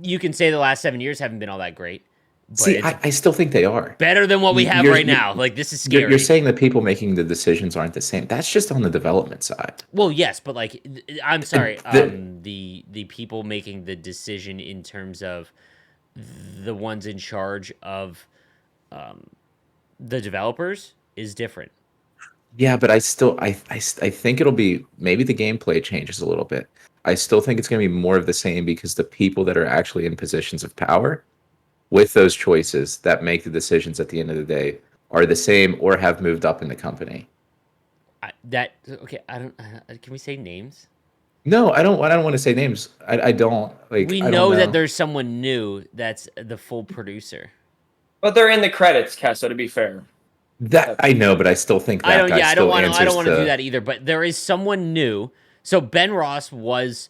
you can say the last 7 years haven't been all that great, but See, it's I still think they are. better than what we have You're, right you're now. Like this is you're scary. saying that people making the decisions aren't the same. That's just on the development side. Well, yes, but like I'm sorry, The, the people making the decision in terms of the ones in charge of um, the developers is different. yeah, but I think it'll be maybe the gameplay changes a little bit. I still think it's going to be more of the same because the people that are actually in positions of power with those choices that make the decisions at the end of the day are the same or have moved up in the company. That okay? I don't. Can we say names? No, I don't. I don't want to say names. I don't like. We I don't know that know. there's someone new that's the full producer. But they're in the credits, Kes. So to be fair, That I know, but I still think I that don't. guy Yeah, I don't still want to. I don't answers want to do the. that either. But there is someone new. So Ben Ross was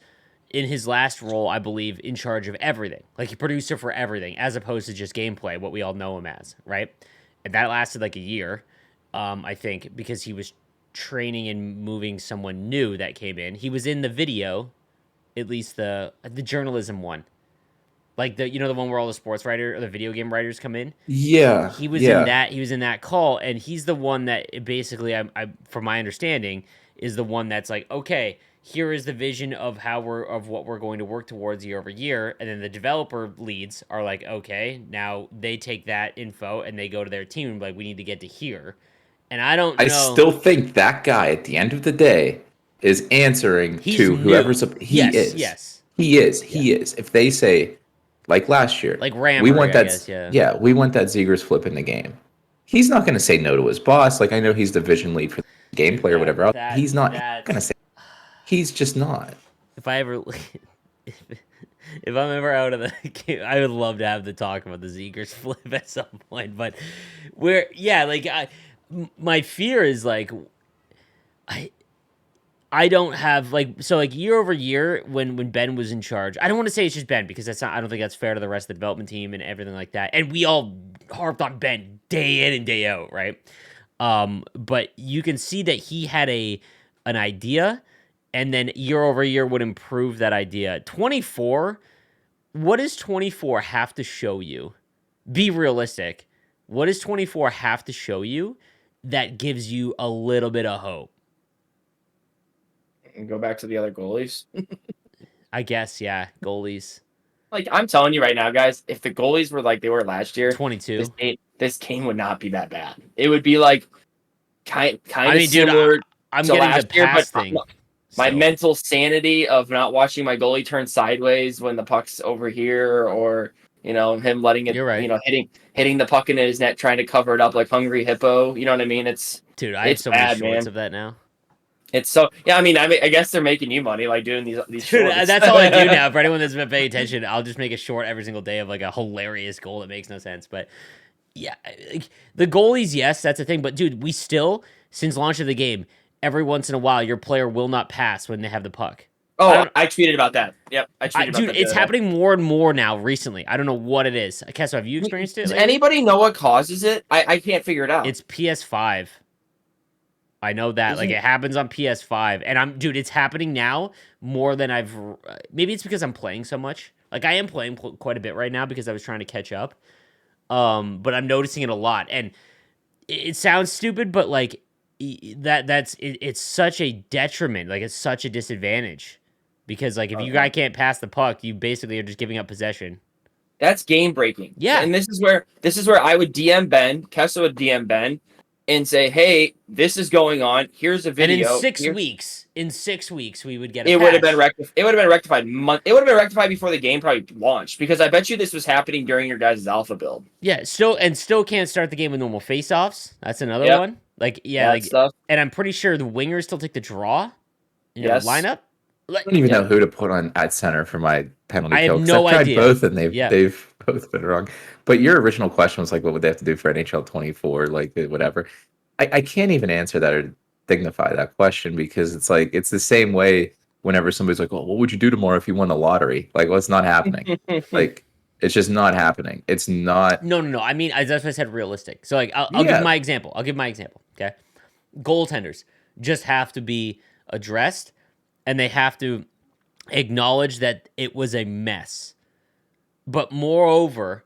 in his last role, I believe, in charge of everything, like a producer for everything, as opposed to just gameplay, what we all know him as, right? And that lasted like a year, I think, because he was training and moving someone new that came in. He was in the video, at least the journalism one, like the one where all the sports writer or the video game writers come in. Yeah, He was in yeah. that. He was in that call, and he's the one that basically, from my understanding, is the one that's like, okay, here is the vision of what we're going to work towards year over year, and then the developer leads are like, okay, now they take that info and they go to their team and be like, we need to get to here, and I don't I know. still think that guy at the end of the day is answering He's to whoever's new. up. He Yes, is. yes, He is. yeah, He is. If they say, like last year, like we Rammer, want I that. guess. Yeah, Yeah, we want that Zegers flip in the game. He's not going to say no to his boss. Like I know he's the vision lead for the dude, gameplay or whatever else. He's not going to that's say. He's just not. if I ever if, if I'm ever out of the game, I would love to have the talk about the Zegers flip at some point. But where, yeah, like my fear is like I I don't have like so like year over year when Ben was in charge. I don't want to say it's just Ben because that's not. I don't think that's fair to the rest of the development team and everything like that. And we all harped on Ben day in and day out, right? But you can see that he had an idea, and then year over year would improve that idea. 24. What does 24 have to show you? Be realistic. What does 24 have to show you that gives you a little bit of hope? and go back to the other goalies. I guess, yeah. Goalies. Like I'm telling you right now, guys, if the goalies were like they were last year, 22. this game would not be that bad. It would be like kind I of mean, dude, similar I'm to getting the last year, but pass thing. my So, mental sanity of not watching my goalie turn sideways when the puck's over here, or him letting it, you're right. hitting the puck in his net, trying to cover it up like hungry hippo. You know what I mean? Dude, I have It's so many bad, shorts man. of that now. It's so yeah. I guess they're making you money like doing these Dude, shorts. that's all I do now. For anyone that's been paying attention, I'll just make a short every single day of like a hilarious goal that makes no sense. But yeah, like, the goalies, yes, that's a thing. But dude, we still, since launch of the game, every once in a while, your player will not pass when they have the puck. Oh, I tweeted about that. Yep, I tweeted about Dude, that. it's happening more and more now recently. I don't know what it is. Kesso, have you experienced it Does lately? anybody know what causes it? I can't figure it out. It's PS5. I know that. Like, it happens on PS5. And dude, it's happening now more than maybe it's because I'm playing so much. Like, I am playing quite a bit right now because I was trying to catch up. But I'm noticing it a lot. And it sounds stupid, but like, it's such a detriment. Like it's such a disadvantage because like if you Uh-huh. guy can't pass the puck, you basically are just giving up possession. That's game breaking. Yeah. And this is where I would DM Ben, Kessel would DM Ben and say, "Hey, this is going on. Here's a And in video. Here." in 6 weeks, we would get a It would have been patch. It would have been rectified. It would have been rectified before the game probably launched because I bet you this was happening during your guys' alpha build. Yeah, still can't start the game with normal face-offs. That's another Yep, one. Like yeah, that like stuff. and I'm pretty sure the wingers still take the draw, Yes. lineup. I Like don't even yeah, know who to put on at center for my penalty I have kill because no I've tried idea. both and Yeah. they've both been wrong. But your original question was like, what would they have to do for NHL 24? Like whatever. I can't even answer that or dignify that question because it's like it's the same way whenever somebody's like, well, what would you do tomorrow if you won the lottery? Like, well, it's not happening. Like, it's just not happening. It's not. No. I mean, that's what I said realistic. So like I'll give Yeah, my example. Okay. Goaltenders just have to be addressed and they have to acknowledge that it was a mess. But moreover,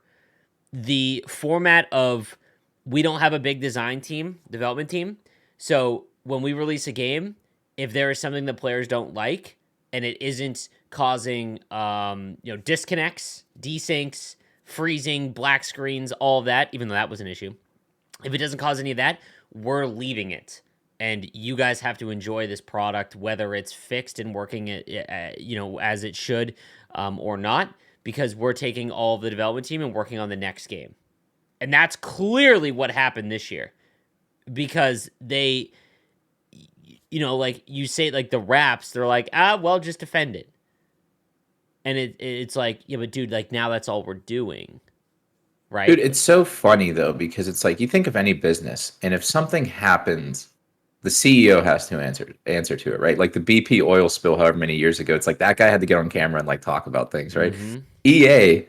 the format of we don't have a big development team. So when we release a game, if there is something that players don't like and it isn't causing disconnects, desyncs, freezing, black screens, all of that, even though that was an issue. If it doesn't cause any of that, we're leaving it. And you guys have to enjoy this product, whether it's fixed and working, as it should, or not, because we're taking all of the development team and working on the next game. And that's clearly what happened this year because they, like you say, like the Raps, they're like, well, just defend it. And it's like, yeah, but dude, like now that's all we're doing. Right. dude, it's so funny though because it's like you think of any business, and if something happens, the CEO has to answer to it, right? Like the BP oil spill, however many years ago, it's like that guy had to get on camera and like talk about things, right? Mm-hmm. EA,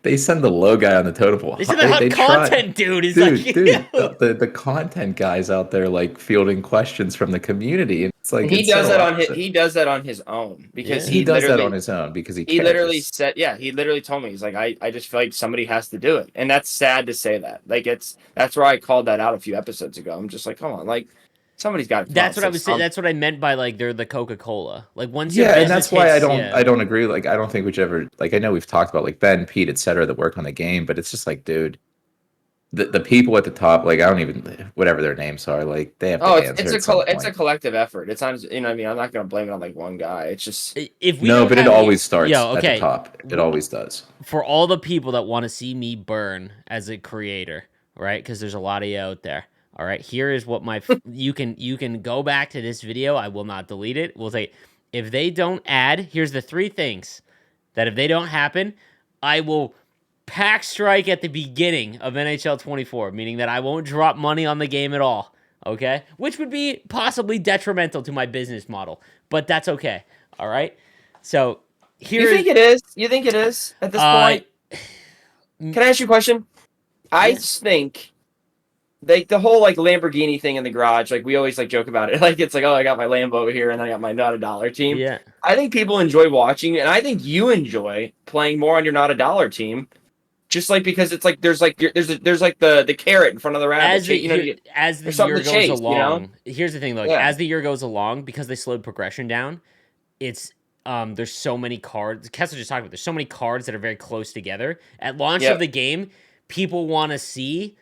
they send the low guy on the totem pole. They said the hot content dude is like, the content guys out there like fielding questions from the community, and it's like And he it's does so that awesome. he does that on his own because Yeah. He he does that literally on his own because he he literally cares. said, yeah, he literally told me, he's like, I just feel like somebody has to do it. And that's sad to say that. Like that's where I called that out a few episodes ago. I'm just like, come on, like somebody's got to. That's what I was saying. That's what I meant by like they're the Coca-Cola. Like once your Yeah, and business that's why hits, I don't agree. Like I don't think whichever like I know we've talked about like Ben, Pete, etc. that work on the game, but it's just like, dude, the people at the top, like I don't even whatever their names are, like they have to answer at some it's a point. collective effort. It's not, what I mean, I'm not gonna blame it on like one guy. It's just if we No, don't but it have always starts yo, at the okay, top. It always does. for all the people that want to see me burn as a creator, right? Because there's a lot of you out there. All right, here is what you can go back to this video. I will not delete it. We'll say if they don't add, here's the 3 things that if they don't happen, I will pack strike at the beginning of NHL 24, meaning that I won't drop money on the game at all. Okay, which would be possibly detrimental to my business model, but that's okay. All right, so here you think it is? You think it is at this point? Can I ask you a question? I just think like the whole like Lamborghini thing in the garage, like we always like joke about it. Like it's like, oh, I got my Lambo over here and I got my not a dollar team. Yeah. I think people enjoy watching, and I think you enjoy playing more on your not a dollar team. Just like because it's like there's like the carrot in front of the rabbit. As the year goes along, here's the thing though. As the year goes along, because they slowed progression down, it's there's so many cards. Kessler just talked about there's so many cards that are very close together. At launch of the game, people want to see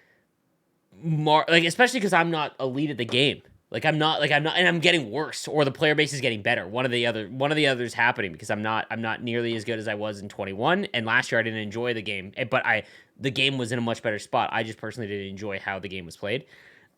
more, like especially because I'm not elite at the game. I'm not, and I'm getting worse, or the player base is getting better. One of the others happening because I'm not nearly as good as I was in 21. And last year I didn't enjoy the game, but the game was in a much better spot. I just personally didn't enjoy how the game was played.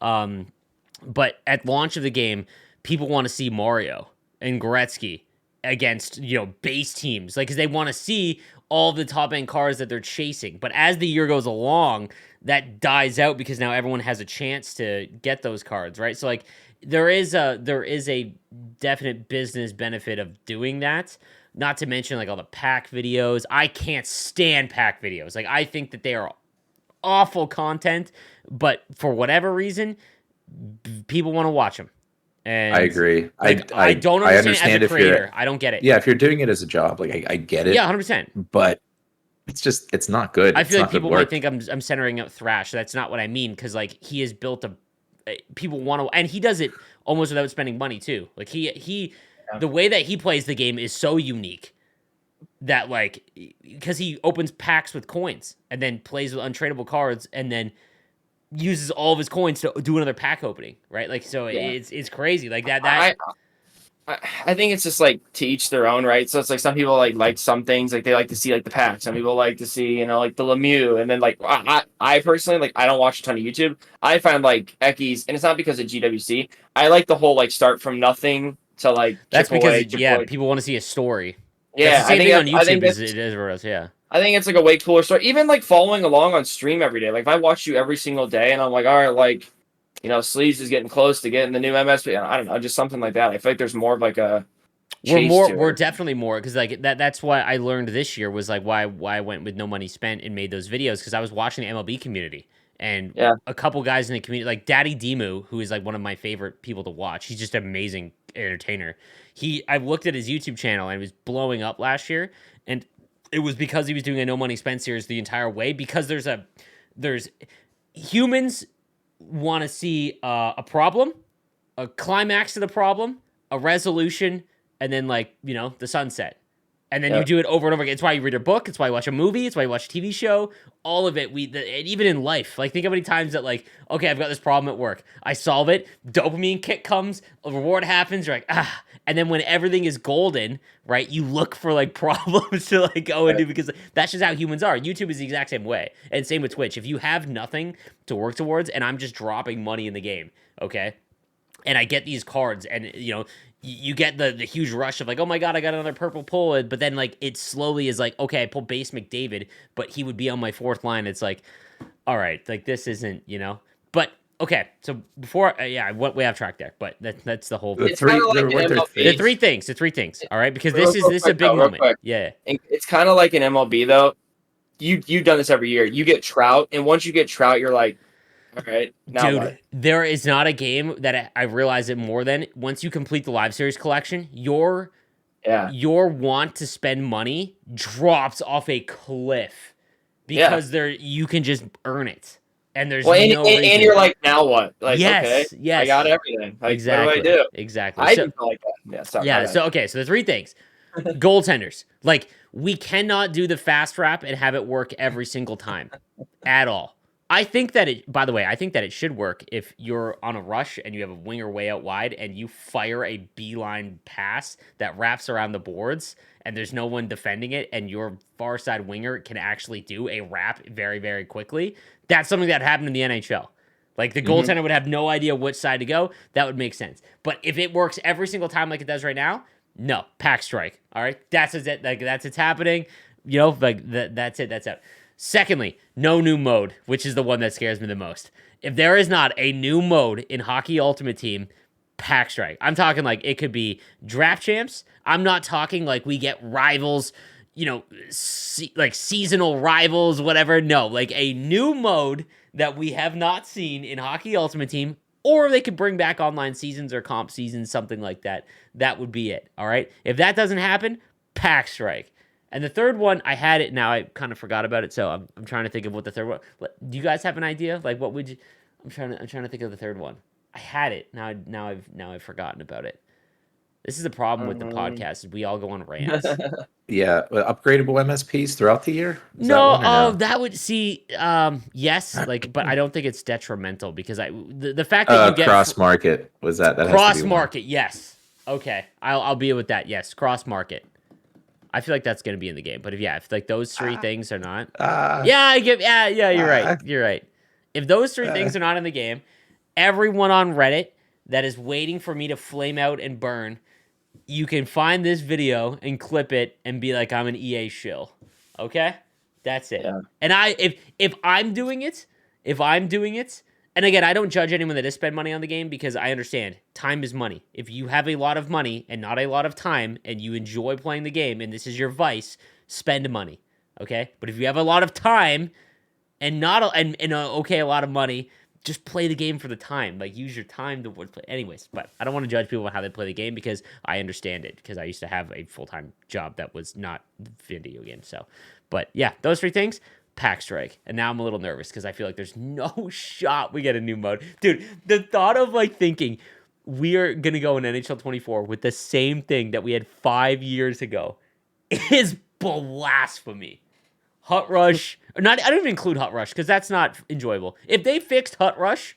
But at launch of the game, people want to see Mario and Gretzky against base teams, like because they want to see all the top end cars that they're chasing. But as the year goes along, that dies out because now everyone has a chance to get those cards, right? So like there is a definite business benefit of doing that. Not to mention like all the pack videos. I can't stand pack videos. Like I think that they are awful content, but for whatever reason, people want to watch them. And I agree. Like, I don't understand as a creator. I don't get it. Yeah, if you're doing it as a job, like I get it. Yeah, 100%. But it's not good. I feel like people might think I'm centering out Thrash. That's not what I mean, because like he has built people want to, and he does it almost without spending money too. Like the way that he plays the game is so unique that like because he opens packs with coins and then plays with untradeable cards and then uses all of his coins to do another pack opening, right? Like so it's crazy like that. I think it's just like to each their own, right? So it's like some people like some things, like they like to see like the pack. Some people like to see, like the Lemieux, and then like I personally like I don't watch a ton of YouTube. I find like Eckies, and it's not because of GWC. I like the whole like start from nothing to like that's chip because away, chip away. people want to see a story. Yeah, that's the same thing on I YouTube think as it is for us. Yeah. I think it's like a way cooler story. Even like following along on stream every day. Like if I watch you every single day, and I'm like, all right, like. Sleeves is getting close to getting the new MSP. I don't know, just something like that. I feel like there's more of like a we're definitely more because like that's why I learned this year was like why I went with no money spent and made those videos because I was watching the MLB community and a couple guys in the community like Daddy Demu, who is like one of my favorite people to watch. He's just an amazing entertainer. I looked at his YouTube channel and it was blowing up last year, and it was because he was doing a no money spent series the entire way because there's humans want to see a problem, a climax to the problem, a resolution, and then like the sunset, and then you do it over and over again. It's why you read a book. It's why you watch a movie. It's why you watch a TV show. All of it. And even in life, like think how many times that like okay, I've got this problem at work. I solve it. Dopamine kick comes. A reward happens. You're like and then when everything is golden, right? You look for like problems to like go into because that's just how humans are. YouTube is the exact same way, and same with Twitch. If you have nothing to work towards, and I'm just dropping money in the game, okay, and I get these cards, and you get the huge rush of like, oh my god, I got another purple pull, but then like it slowly is like, okay, I pull base McDavid, but he would be on my fourth line. It's like, all right, like this isn't, but okay. So before, I went way off track there, but that's the whole. The three things. All right, because this is a big moment. Yeah, it's kind of like an MLB though. You've done this every year. You get Trout, and once you get Trout, you're like. All right, now dude, what? There is not a game that I realize it more than once you complete the live series collection, your want to spend money drops off a cliff because you can just earn it, and there's no reason. And you're like, now what? Like, yes, okay, I got everything. Like, exactly. What do I do? Exactly. I do like that. Yeah, sorry. Yeah. So okay, so the three things: goaltenders. Like we cannot do the fast wrap and have it work every single time, at all. I think that it should work if you're on a rush and you have a winger way out wide and you fire a beeline pass that wraps around the boards and there's no one defending it and your far side winger can actually do a wrap very, very quickly. That's something that happened in the NHL. Like the goaltender would have no idea which side to go. That would make sense. But if it works every single time like it does right now, no, pack strike. All right, that's it. Like that's it's happening. That's it. That's out. Secondly, no new mode, which is the one that scares me the most. If there is not a new mode in Hockey Ultimate Team, pack strike. I'm talking like it could be draft champs. I'm not talking like we get rivals, like seasonal rivals, whatever. No, like a new mode that we have not seen in Hockey Ultimate Team, or they could bring back online seasons or comp seasons, something like that. That would be it. All right. If that doesn't happen, pack strike. And the third one, I had it. Now I kind of forgot about it, so I'm trying to think of what the third one. Do you guys have an idea? Like, what would you? I'm trying to think of the third one. I had it. Now I've forgotten about it. This is the problem with the podcast. Is we all go on rants. Yeah, upgradable MSPs throughout the year. That would see. Yes, like, but I don't think it's detrimental because the fact that you get cross market was that cross market. Yes. Okay, I'll be with that. Yes, cross market. I feel like that's going to be in the game. But if like those three things are not, you're right. You're right. If those three things are not in the game, everyone on Reddit that is waiting for me to flame out and burn, you can find this video and clip it and be like, I'm an EA shill. Okay? That's it. Yeah. And if I'm doing it, and again, I don't judge anyone that does spend money on the game because I understand time is money. If you have a lot of money and not a lot of time and you enjoy playing the game and this is your vice, spend money, okay? But if you have a lot of time and a lot of money, just play the game for the time. Like use your time to play. Anyways, but I don't want to judge people on how they play the game because I understand it because I used to have a full-time job that was not video game. So, but yeah, those three things. Pack Strike, and now I'm a little nervous because I feel like there's no shot we get a new mode. Dude, the thought of like thinking we are gonna go in NHL 24 with the same thing that we had 5 years ago is blasphemy. Hut Rush, or not. I don't even include Hut Rush because that's not enjoyable. If they fixed Hut Rush,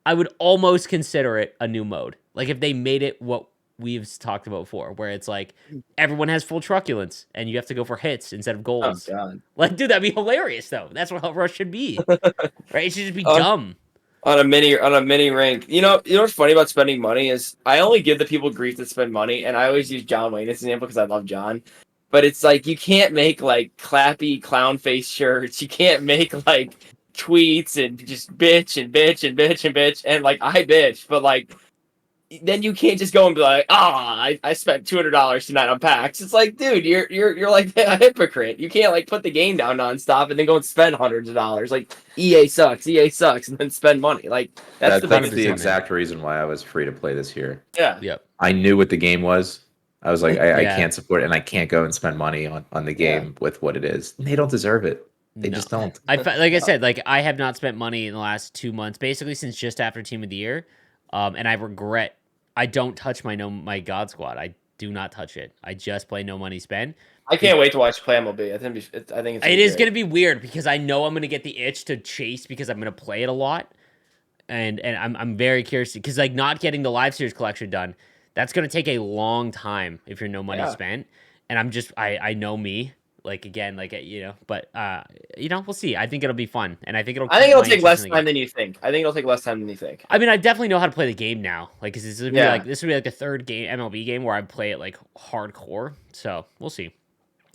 I would almost consider it a new mode. Like if they made it what we've talked about before, where it's like everyone has full truculence and you have to go for hits instead of Oh goals. God. Like, dude, that'd be hilarious though. That's what Hut Rush should be, right? It should just be On dumb. on a mini rink. You know what's funny about spending money is I only give the people grief that spend money, and I always use John Wayne as an example because I love John. But it's like you can't make like clappy clown face shirts. You can't make like tweets and just bitch and bitch and bitch and bitch and like I bitch, but like then you can't just go and be like, I spent $200 tonight on packs. It's like, dude, you're like a hypocrite. You can't like put the game down nonstop and then go and spend hundreds of dollars. Like EA sucks, and then spend money. Like that's the That's biggest the one. exact reason why I was free to play this year. Yeah. Yep. I knew what the game was. I was like, I Yeah. can't support it, and I can't go and spend money on the game with what it is. They don't deserve it. They No. just don't. Like I said, like I have not spent money in the last 2 months, basically since just after Team of the Year, and I regret. I don't touch my God Squad. I do not touch it. I just play no money spend. I can't wait to watch you play MLB. I think it's It is going to be weird because I know I'm going to get the itch to chase because I'm going to play it a lot, and I'm very curious because like not getting the live series collection done, that's going to take a long time if you're no money spent, and I know me. Like again, like but we'll see. I think it'll be fun, and I think it'll take less time than you think. I think it'll take less time than you think. I mean, I definitely know how to play the game now. Like, 'cause this would be like the third game MLB game where I play it like hardcore. So we'll see.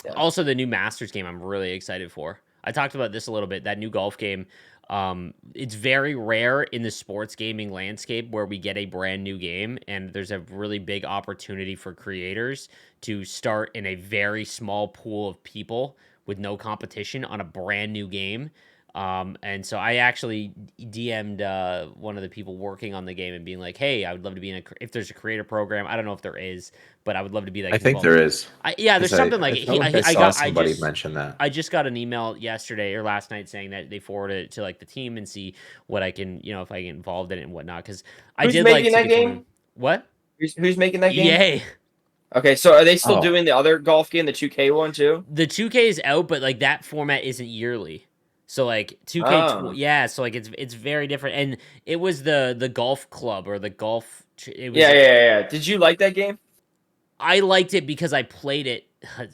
Yeah. Also, the new Masters game I'm really excited for. I talked about this a little bit. That new golf game. It's very rare in the sports gaming landscape where we get a brand new game, and there's a really big opportunity for creators to start in a very small pool of people with no competition on a brand new game. And so I actually DM'd one of the people working on the game and being like, "Hey, I would love to be if there's a creator program. I don't know if there is, but I would love to be like." I think there is. There's something like I it. felt like I saw somebody mention that. I just got an email yesterday or last night saying that they forwarded it to like the team and see what I can, if I get involved in it and whatnot. Because I did like that game. What? Who's making that game? Yay. Okay, so are they still doing the other golf game, the 2K one too? The 2K is out, but like that format isn't yearly. So like 2K, so like it's very different, and it was the golf club or the golf. It was, yeah. Did you like that game? I liked it because I played it.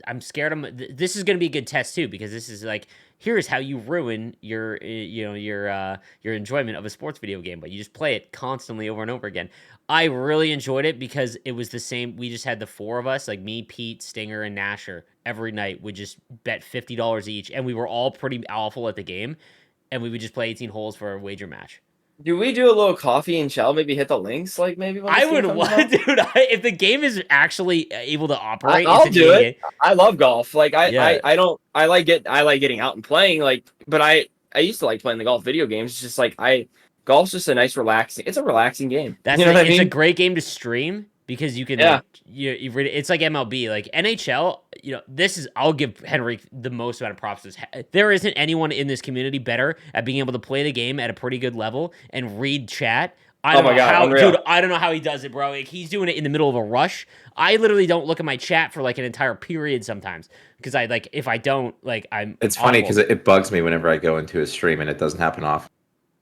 I'm scared. This is going to be a good test too because this is like here's how you ruin your your enjoyment of a sports video game, but you just play it constantly over and over again. I really enjoyed it because it was the same. We just had the four of us, like me, Pete, Stinger, and Nasher. Every night would just bet $50 each, and we were all pretty awful at the game, and we would just play 18 holes for a wager match. Do we do a little coffee and Chel? Maybe hit the links, like maybe. When I would want, dude. If the game is actually able to operate, I'll do it. Game. I love golf. Like I like getting out and playing. Like, but I used to like playing the golf video games. It's just like golf's just a nice relaxing. It's a relaxing game. That's you know what I mean? It's a great game to stream because you can. Yeah. Like, it's like MLB, like NHL. I'll give Henrik the most amount of props. There isn't anyone in this community better at being able to play the game at a pretty good level and read chat. I don't know how he does it, bro. Like, he's doing it in the middle of a rush. I literally don't look at my chat for like an entire period sometimes because if I don't, like, I'm. It's funny because it bugs me whenever I go into a stream and it doesn't happen often.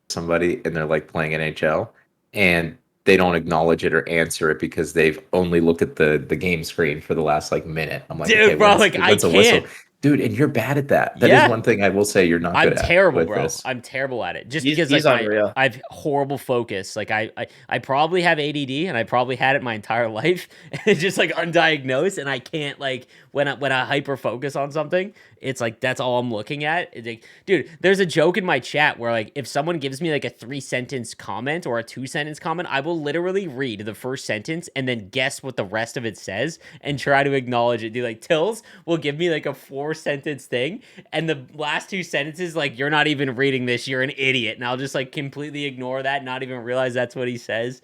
Somebody and they're like playing NHL and they don't acknowledge it or answer it because they've only looked at the game screen for the last like minute. I'm like, dude, okay, bro, like I can't. Dude, and you're bad at that. That is one thing I will say you're not good at. I'm terrible, bro. This. I'm terrible at it. Just because like I have horrible focus. Like I probably have ADD and I probably had it my entire life. And it's just like undiagnosed and I can't like when I hyper focus on something, it's like that's all I'm looking at. It's like, dude, there's a joke in my chat where like if someone gives me like a 3-sentence comment or a 2-sentence comment, I will literally read the first sentence and then guess what the rest of it says and try to acknowledge it. Dude, like Tills will give me like a 4-sentence thing and the last 2 sentences like you're not even reading this, you're an idiot, and I'll just like completely ignore that, not even realize that's what he says,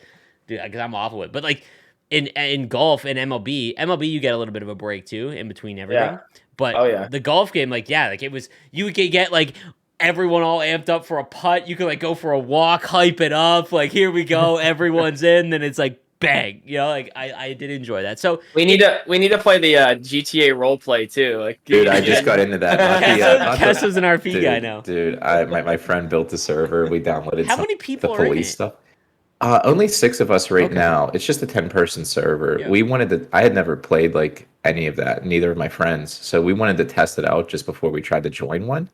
dude, because I'm awful with it. But like in golf and MLB you get a little bit of a break too in between everything. But Oh yeah. the golf game, like yeah, like it was you could get like everyone all amped up for a putt. You could like go for a walk, hype it up, like here we go, everyone's in, then it's like bang, like I did enjoy that. So We need to play the GTA role play too. Like, Dude, I just got into that. Kessa's an RP guy now. Dude, my friend built a server. We downloaded How some many the people are in police it? stuff. Only 6 of us right Okay. now. It's just a 10-person server. Yeah. We wanted to. I had never played like any of that, neither of my friends. So we wanted to test it out just before we tried to join one.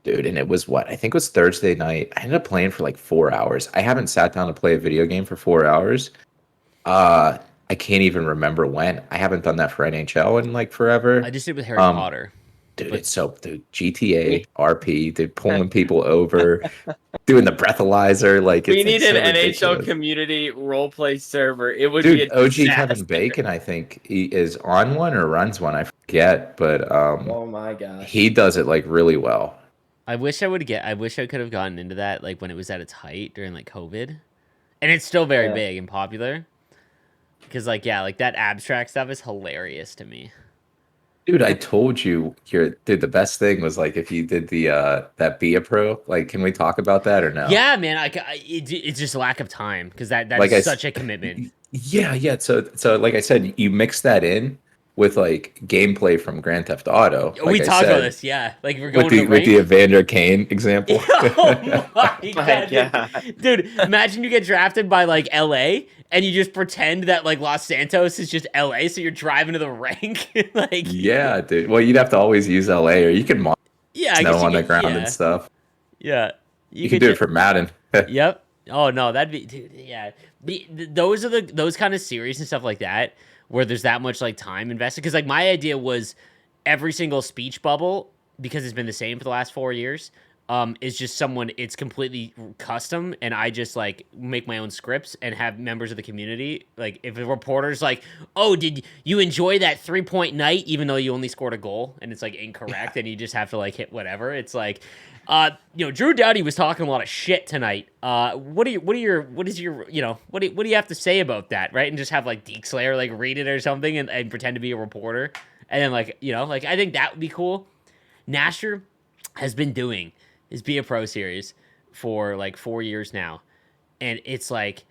Dude, and it was what? I think it was Thursday night. I ended up playing for like 4 hours. I haven't sat down to play a video game for 4 hours. I can't even remember when. I haven't done that for NHL in like forever. I just did with Harry Potter. Dude, But- it's so dude, GTA, RP, dude, pulling people over, doing the breathalyzer, like we it's need like, an so NHL ridiculous. community role play server. It would be Dude, a OG Kevin disaster. Bacon, I think he is on one or runs one, I forget, but Oh my gosh. he does it like really well. I wish I could have gotten into that like when it was at its height during like COVID. And it's still very Yeah. big and popular. Because like like that abstract stuff is hilarious to me. Dude, I told you, dude, the best thing was like if you did the that Be a Pro. Like, can we talk about that or no? Yeah, man. It's just lack of time because that's Like I s- such a commitment. Yeah. So like I said, you mix that in with like gameplay from Grand Theft Auto. We like I talked about said, this, yeah. Like we're going with the to with the Evander Kane example. oh my My god, dude! Imagine you get drafted by like LA and you just pretend that like Los Santos is just LA, so you're driving to the rank, like Yeah, dude. Well, you'd have to always use LA, or you could mock yeah, I snow guess you on the could- ground yeah, and stuff. Yeah, You can do it for Madden. Yep. Oh no, that'd be dude. Yeah, those are those kind of series and stuff like that where there's that much like time invested. Because like my idea was every single speech bubble, because it's been the same for the last 4 years. Is just someone, it's completely custom, and I just like make my own scripts and have members of the community. Like if a reporter's like, "Oh, did you enjoy that 3-point night?" Even though you only scored a goal and it's like incorrect, and you just have to like hit whatever. It's like, Drew Doughty was talking a lot of shit tonight. What do you have to say about that, right? And just have like Deke Slayer like read it or something and pretend to be a reporter, and then like I think that would be cool. Nasher has been doing his Be a Pro series for like 4 years now, and it's like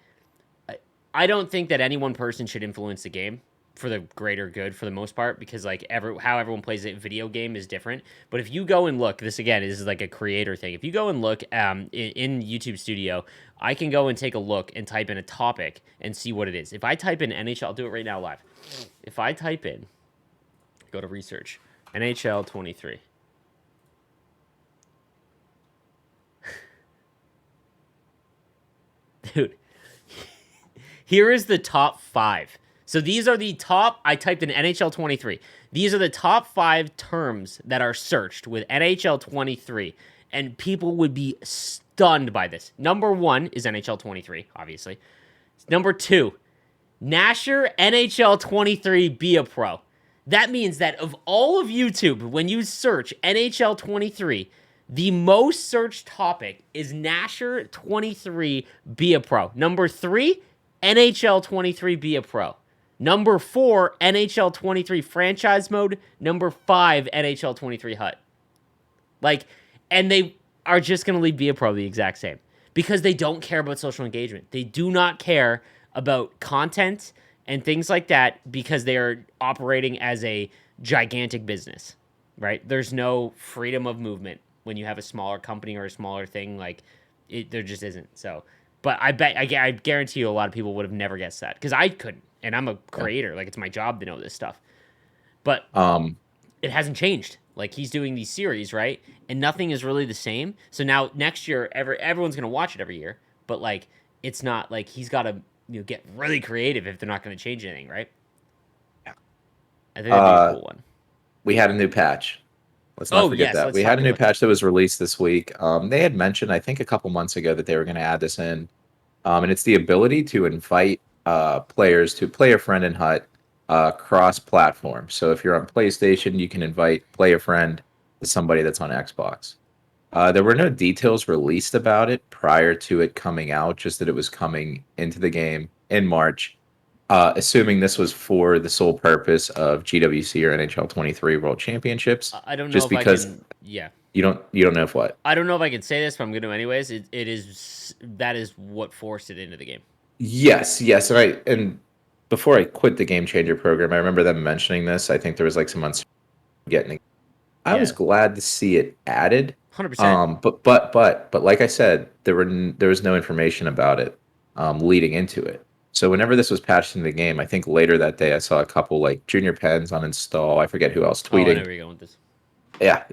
I don't think that any one person should influence the game for the greater good for the most part, because like how everyone plays a video game is different. But if you go and look, this again is like a creator thing. If you go and look in YouTube Studio, I can go and take a look and type in a topic and see what it is. If I type in NHL, I'll do it right now live. If I type in, go to research, NHL 23. Dude, here is the top 5. So these are the top, I typed in NHL 23. These are the top 5 terms that are searched with NHL 23, and people would be stunned by this. Number 1 is NHL 23, obviously. Number 2, Nasher NHL 23 Be a Pro. That means that of all of YouTube, when you search NHL 23, the most searched topic is Nasher 23 Be a Pro. Number 3, NHL 23 Be a Pro. Number 4, NHL 23 Franchise Mode. Number 5, NHL 23 Hut. Like, and they are just going to leave Be a Pro the exact same because they don't care about social engagement. They do not care about content and things like that because they are operating as a gigantic business, right? There's no freedom of movement when you have a smaller company or a smaller thing. Like, there just isn't. So, but I guarantee you a lot of people would have never guessed that because I couldn't. And I'm a creator. Like, it's my job to know this stuff. But it hasn't changed. Like, he's doing these series, right? And nothing is really the same. So now next year, everyone's going to watch it every year. But, like, it's not like he's got to get really creative if they're not going to change anything, right? Yeah. I think that'd be a cool one. We had a new patch. Let's not forget that. We had a new patch that was released this week. They had mentioned, I think, a couple months ago that they were going to add this in. And it's the ability to invite players to play a friend in Hut cross-platform. So if you're on PlayStation, you can play a friend to somebody that's on Xbox. There were no details released about it prior to it coming out, just that it was coming into the game in March. Assuming this was for the sole purpose of GWC or NHL 23 World Championships, I don't know just if I because can. Yeah, you don't know if what. I don't know if I can say this, but I'm going to anyways. That is what forced it into the game. Yes, and before I quit the Game Changer program, I remember them mentioning this. I think there was like some uncertainty getting it. I was Yeah. glad to see it added. 100%. But like I said, there was no information about it leading into it. So whenever this was patched into the game, I think later that day I saw a couple like Junior Pens on install. I forget who else Oh, I know tweeting. where you're going with this.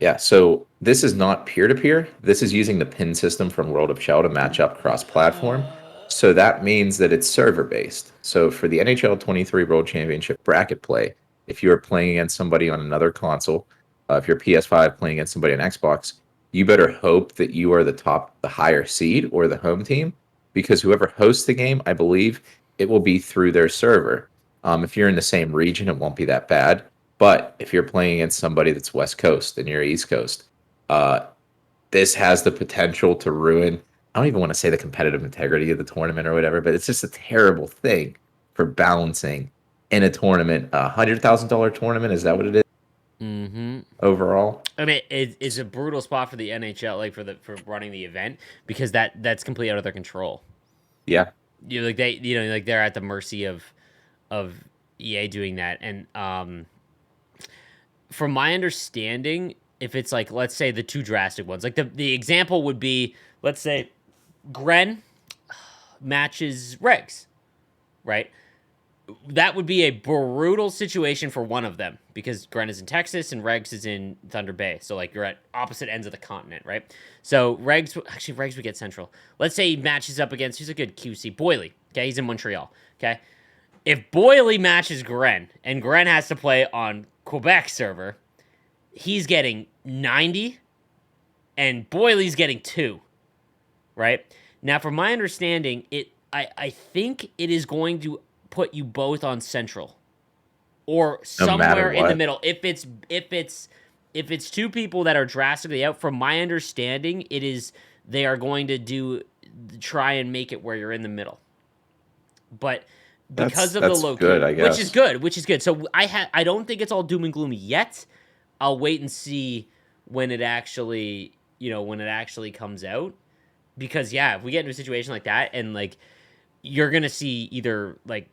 Yeah. So this is not peer to peer. This is using the pin system from World of Chel to match up cross platform. So that means that it's server based. So for the NHL 23 World Championship bracket play, if you are playing against somebody on another console, if you're PS5 playing against somebody on Xbox, you better hope that you are the higher seed or the home team, because whoever hosts the game, I believe, it will be through their server. If you're in the same region, it won't be that bad. But if you're playing against somebody that's West Coast and you're East Coast, uh, this has the potential to ruin. I don't even want to say the competitive integrity of the tournament or whatever, but it's just a terrible thing for balancing in a tournament. $100,000 tournament, is that what it is Mm-hmm. overall? I mean, it's a brutal spot for the NHL, like for running the event, because that's completely out of their control. Yeah, They're at the mercy of EA doing that, and from my understanding, if it's like, let's say the two drastic ones, like the example would be, let's say Gren matches Regs, right? That would be a brutal situation for one of them, because Gren is in Texas and Regs is in Thunder Bay. So like you're at opposite ends of the continent, right? So Regs would get Central. Let's say he matches up against, who's a good QC, Boyley. Okay, he's in Montreal. Okay, if Boyley matches Gren and Gren has to play on Quebec server, he's getting 90 and Boyley's getting 2, right? Now, from my understanding, I think it is going to put you both on Central or no matter somewhere in the what. middle. If it's two people that are drastically out, from my understanding, they are going to try and make it where you're in the middle. But because of the That's location, good, I guess. which is good. So I don't think it's all doom and gloomy yet. I'll wait and see when it actually comes out, because if we get into a situation like that, and like you're gonna see either like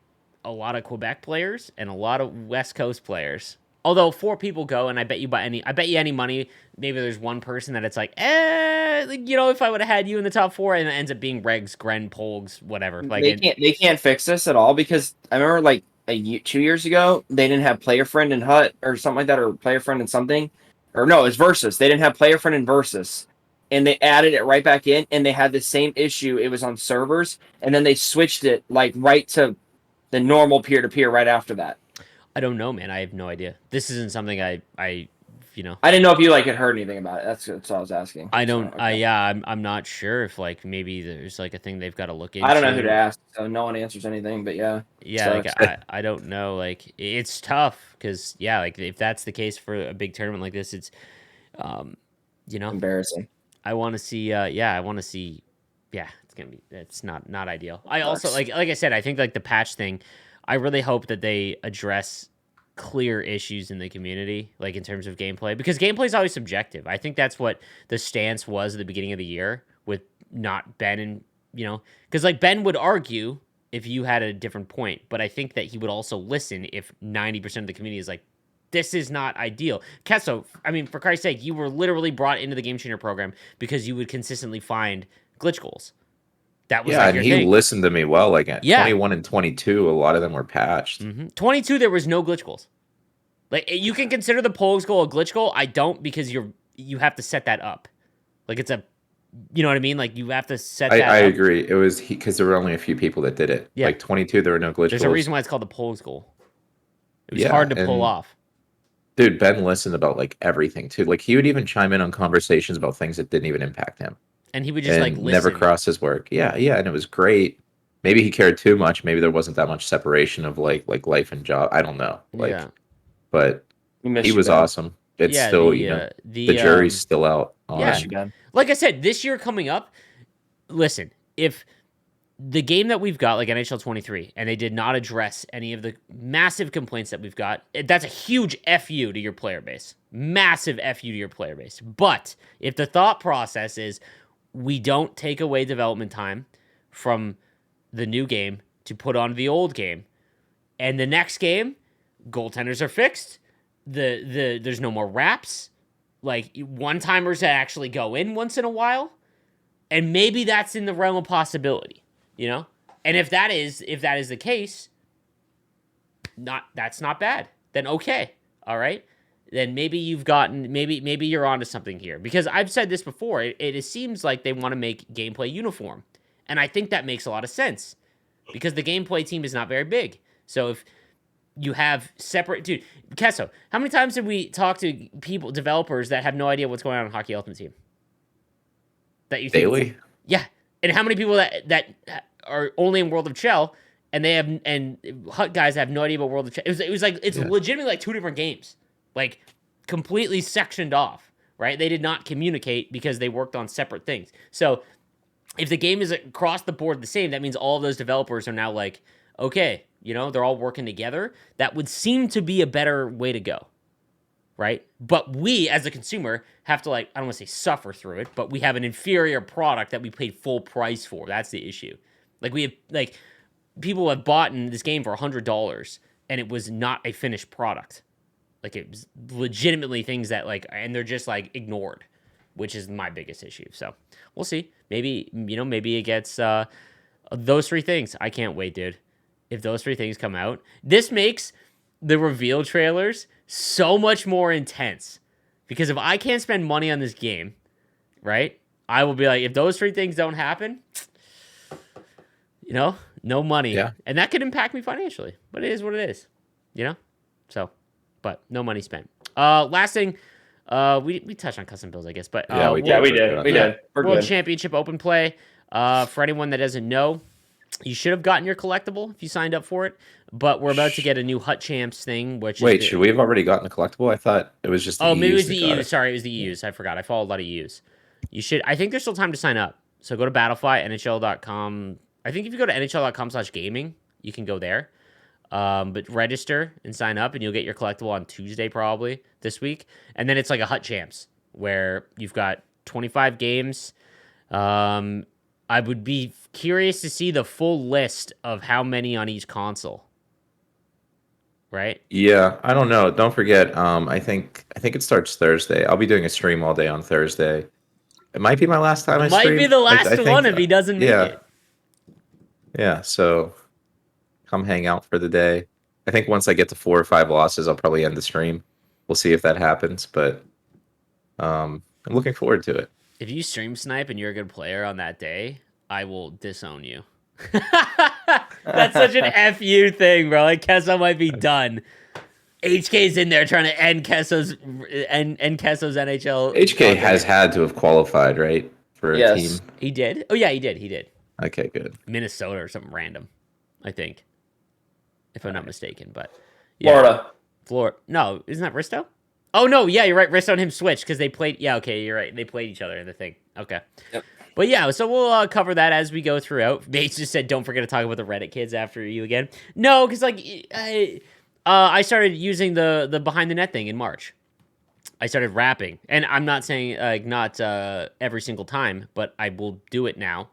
a lot of Quebec players and a lot of West Coast players. Although 4 people go, and I bet you any money, maybe there's one person that it's like, if I would have had you in the top 4, and it ends up being Regs, Gren, Polgs, whatever. Like They can't fix this at all, because I remember like 2 years ago they didn't have player friend in Hut or something like that, or player friend in something, or no, it's Versus. They didn't have player friend in Versus, and they added it right back in, and they had the same issue. It was on servers, and then they switched it like right to the normal peer to peer right after that. I don't know, man. I have no idea. This isn't something I I didn't know if you like had heard anything about it. That's what I was asking. I don't. So, okay. I'm not sure if like maybe there's like a thing they've got to look into. I don't know who to ask, so no one answers anything. But yeah, Yeah, sucks. like I don't know. Like it's tough because like if that's the case for a big tournament like this, it's Embarrassing. I want to see. I want to see. Yeah, it's not ideal. I also Sucks. like I said, I think like the patch thing. I really hope that they address clear issues in the community, like in terms of gameplay, because gameplay is always subjective. I think that's what the stance was at the beginning of the year with not Ben, and because like Ben would argue if you had a different point, but I think that he would also listen if 90% of the community is like, this is not ideal. Kesso, I mean, for Christ's sake, you were literally brought into the Game Changer program because you would consistently find glitch goals. That was like and your he thing. listened to me well. Like at Yeah. 21 and 22, a lot of them were patched. 22, there was no glitch goals. Like you can consider the Pogues goal a glitch goal. I don't, because you have to set that up. Like it's you know what I mean? Like you have to set that I up. agree. It was because there were only a few people that did it. Yeah. Like 22, there were no glitch There's goals. a reason why it's called the Pogues goal. It was Yeah, hard to pull and- off. Dude, Ben listened about like everything too. Like he would even chime in on conversations about things that didn't even impact him. And he would just And like listen. never cross his work. Yeah, and it was great. Maybe he cared too much. Maybe there wasn't that much separation of like life and job. I don't know. But We miss he you, was Ben. awesome. It's still, the jury's still out on yeah. Miss you, Ben. Like I said, this year coming up, listen, if the game that we've got, like NHL 23, and they did not address any of the massive complaints that we've got, that's a huge FU to your player base. Massive FU to your player base. But if the thought process is we don't take away development time from the new game to put on the old game, and the next game, goaltenders are fixed, there's no more wraps, like one-timers that actually go in once in a while, and maybe that's in the realm of possibility. You know, and if that is the case, that's not bad. Then okay, all right. Then maybe maybe you're onto something here, because I've said this before. It seems like they want to make gameplay uniform, and I think that makes a lot of sense because the gameplay team is not very big. So if you have separate, dude, Kesso, how many times have we talked to developers that have no idea what's going on in Hockey Ultimate Team? That you think, Daily? yeah. And how many people that are only in World of Chel and they have and Hut guys have no idea about World of Chel? It was like it's legitimately like two different games, like completely sectioned off. Right? They did not communicate because they worked on separate things. So if the game is across the board the same, that means all of those developers are now like, okay, you know, they're all working together. That would seem to be a better way to go. Right? But we, as a consumer, have to, like, I don't want to say suffer through it, but we have an inferior product that we paid full price for. That's the issue. Like, we have, like, people have bought in this game for $100, and it was not a finished product. Like, it was legitimately things that, like, and they're just, like, ignored, which is my biggest issue. So, we'll see. Maybe, you know, maybe it gets those three things. I can't wait, dude. If those three things come out, this makes the reveal trailers so much more intense, because if I can't spend money on this game, right, I will be like, if those three things don't happen, you know, no money. Yeah. And that could impact me financially, but it is what it is, you know? So, but no money spent. Last thing, we touched on custom builds, I guess, but Yeah, we did. We did. We're World good. Championship Open Play. For anyone that doesn't know, you should have gotten your collectible if you signed up for it, but we're about to get a new Hut Champs thing, which Wait, is should we have already gotten a collectible? I thought it was just the maybe it EUs was the that got EUs. it. Sorry, it was the EUs. I forgot. I follow a lot of EUs. You should. I think there's still time to sign up. So go to Battlefy, NHL.com. I think if you go to NHL.com/gaming, you can go there. But register and sign up, and you'll get your collectible on Tuesday probably this week. And then it's like a Hut Champs where you've got 25 games. I would be curious to see the full list of how many on each console. Right? Yeah, I don't know. Don't forget, I think it starts Thursday. I'll be doing a stream all day on Thursday. It might be my last time I It might stream. be the last I think, one if he doesn't make yeah. it. Yeah, so come hang out for the day. I think once I get to 4 or 5 losses, I'll probably end the stream. We'll see if that happens, but I'm looking forward to it. If you stream snipe and you're a good player on that day, I will disown you. That's such an FU thing, bro. Like, Kesso might be done. HK's in there trying to end Kesso's NHL. HK has had to have qualified, right? For a Yes. team. He did? Oh, yeah, he did. Okay, good. Minnesota or something random, I think. If I'm not mistaken, but. Yeah. Florida. No, isn't that Risto? Oh, no, yeah, you're right. Risto and him switched because they played. Yeah, okay, you're right. They played each other in the thing. Okay. Yep. But yeah, so we'll cover that as we go throughout. Bates just said, don't forget to talk about the Reddit kids after you again. No, because, like, I started using the behind the net thing in March. I started rapping. And I'm not saying, not every single time, but I will do it now.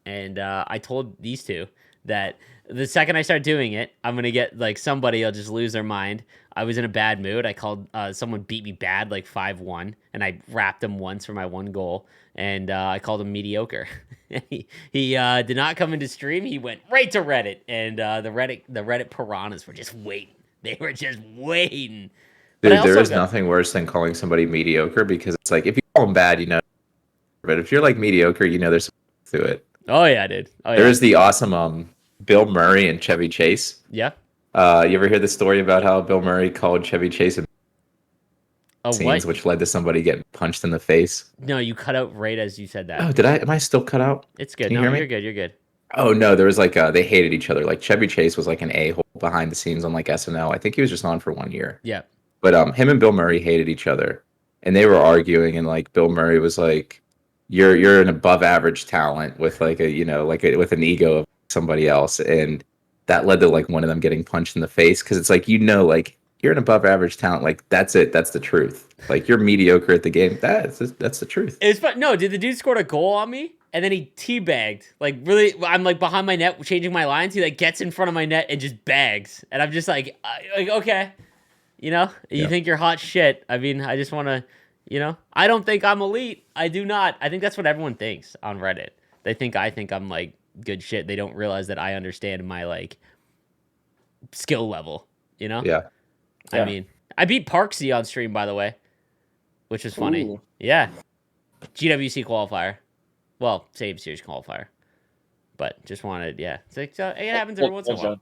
And I told these two that the second I start doing it, I'm going to get, like, somebody will just lose their mind. I was in a bad mood. I called someone beat me bad, like 5-1, and I rapped him once for my one goal, and I called him mediocre. he did not come into stream. He went right to Reddit, and the Reddit piranhas were just waiting. They were just waiting. Dude, there is nothing worse than calling somebody mediocre, because it's like, if you call them bad, you know, but if you're like mediocre, you know there's something to it. Oh yeah, dude. Oh, yeah. There is the awesome Bill Murray and Chevy Chase. Yeah. You ever hear the story about how Bill Murray called Chevy Chase scenes, which led to somebody getting punched in the face? No, you cut out right as you said that. Oh, did I? Am I still cut out? It's good. Can you No, hear me? you're good. You're good. Oh no, there was like they hated each other. Like Chevy Chase was like an a-hole behind the scenes on like SNL. I think he was just on for 1 year. Yeah. But him and Bill Murray hated each other, and they were arguing. And like Bill Murray was like, "You're an above average talent with like with an ego of somebody else, and that led to like one of them getting punched in the face because it's like like you're an above average talent, like that's it, that's the truth. Like you're mediocre at the game. That's the truth. It's fun. No, did the dude scored a goal on me and then he teabagged? Like really, I'm like behind my net, changing my lines. He like gets in front of my net and just bags, and I'm just like okay, you Yeah. think you're hot shit. I mean, I just want to, I don't think I'm elite. I do not. I think that's what everyone thinks on Reddit. They think I think I'm like good shit. They don't realize that I understand my like skill level. Yeah. I mean, I beat Parksy on stream, by the way, which was funny. Ooh. Yeah. GWC qualifier. Well, save series qualifier. But just wanted, yeah. It's like, so it happens every once in a while.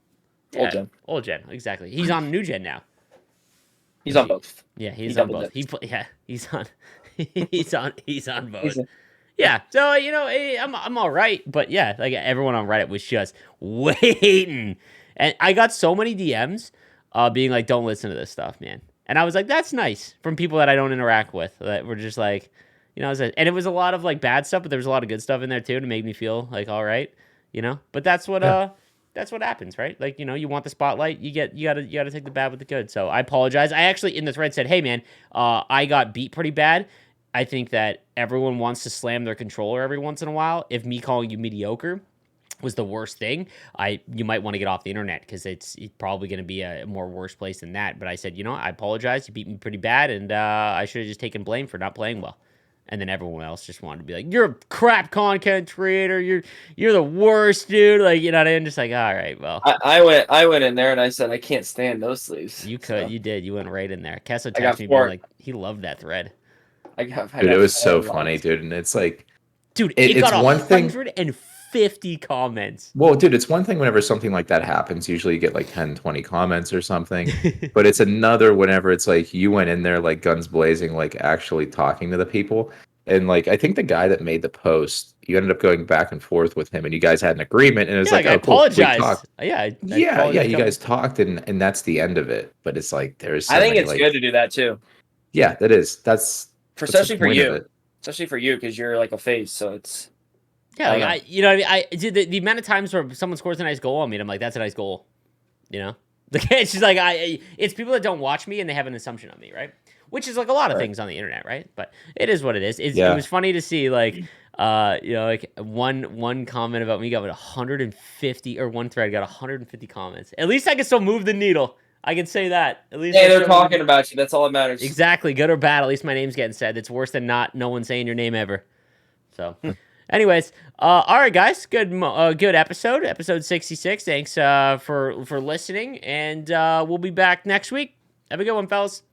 Old gen. Old gen, exactly. He's on new gen now. He's on both. Yeah, he's He on double both. dipped. He's on he's on both. He's a- Yeah, so I'm all right, but yeah, like everyone on Reddit was just waiting, and I got so many DMs, being like, "Don't listen to this stuff, man." And I was like, "That's nice," from people that I don't interact with, that were just like, and it was a lot of like bad stuff, but there was a lot of good stuff in there too to make me feel like all right, But that's what that's what happens, right? Like you want the spotlight, you gotta take the bad with the good. So I apologize. I actually in the thread said, "Hey man, I got beat pretty bad." I think that everyone wants to slam their controller every once in a while. If me calling you mediocre was the worst thing, you might want to get off the internet because it's probably going to be a more worse place than that. But I said, I apologize. You beat me pretty bad, and I should have just taken blame for not playing well. And then everyone else just wanted to be like, "You're a crap content creator. You're the worst, dude." Like what I mean? Just like, all right, well. I went in there and I said I can't stand those sleeves. You did. You went right in there. Kessa I got texted me being four. like he loved that thread. Dude, it was so funny, dude. And it's like, dude, it's got one thing. 150 comments. Well, dude, it's one thing whenever something like that happens. Usually you get like 10, 20 comments or something. But it's another whenever it's like you went in there like guns blazing, like actually talking to the people. And like I think the guy that made the post, you ended up going back and forth with him, and you guys had an agreement. And it was I oh, cool, we apologize. talked. Yeah, yeah. You guys talked, and that's the end of it. But it's like there's. So I think many, it's like, good to do that too. Yeah, that is. That's especially for point of you. it. Especially for you because you're like a face, so it's. Yeah, like what I mean. I did the amount of times where someone scores a nice goal on me, and I'm like, "That's a nice goal," It's just like it's people that don't watch me and they have an assumption on me, right? Which is like a lot of things on the internet, right? But it is what it is. It was funny to see like like one comment about me got 150, or one thread got 150 comments. At least I can still move the needle. I can say that. At least they're talking about you. That's all that matters. Exactly, good or bad. At least my name's getting said. It's worse than no one saying your name ever. So, anyways, all right, guys, good episode 66. Thanks for listening, and we'll be back next week. Have a good one, fellas.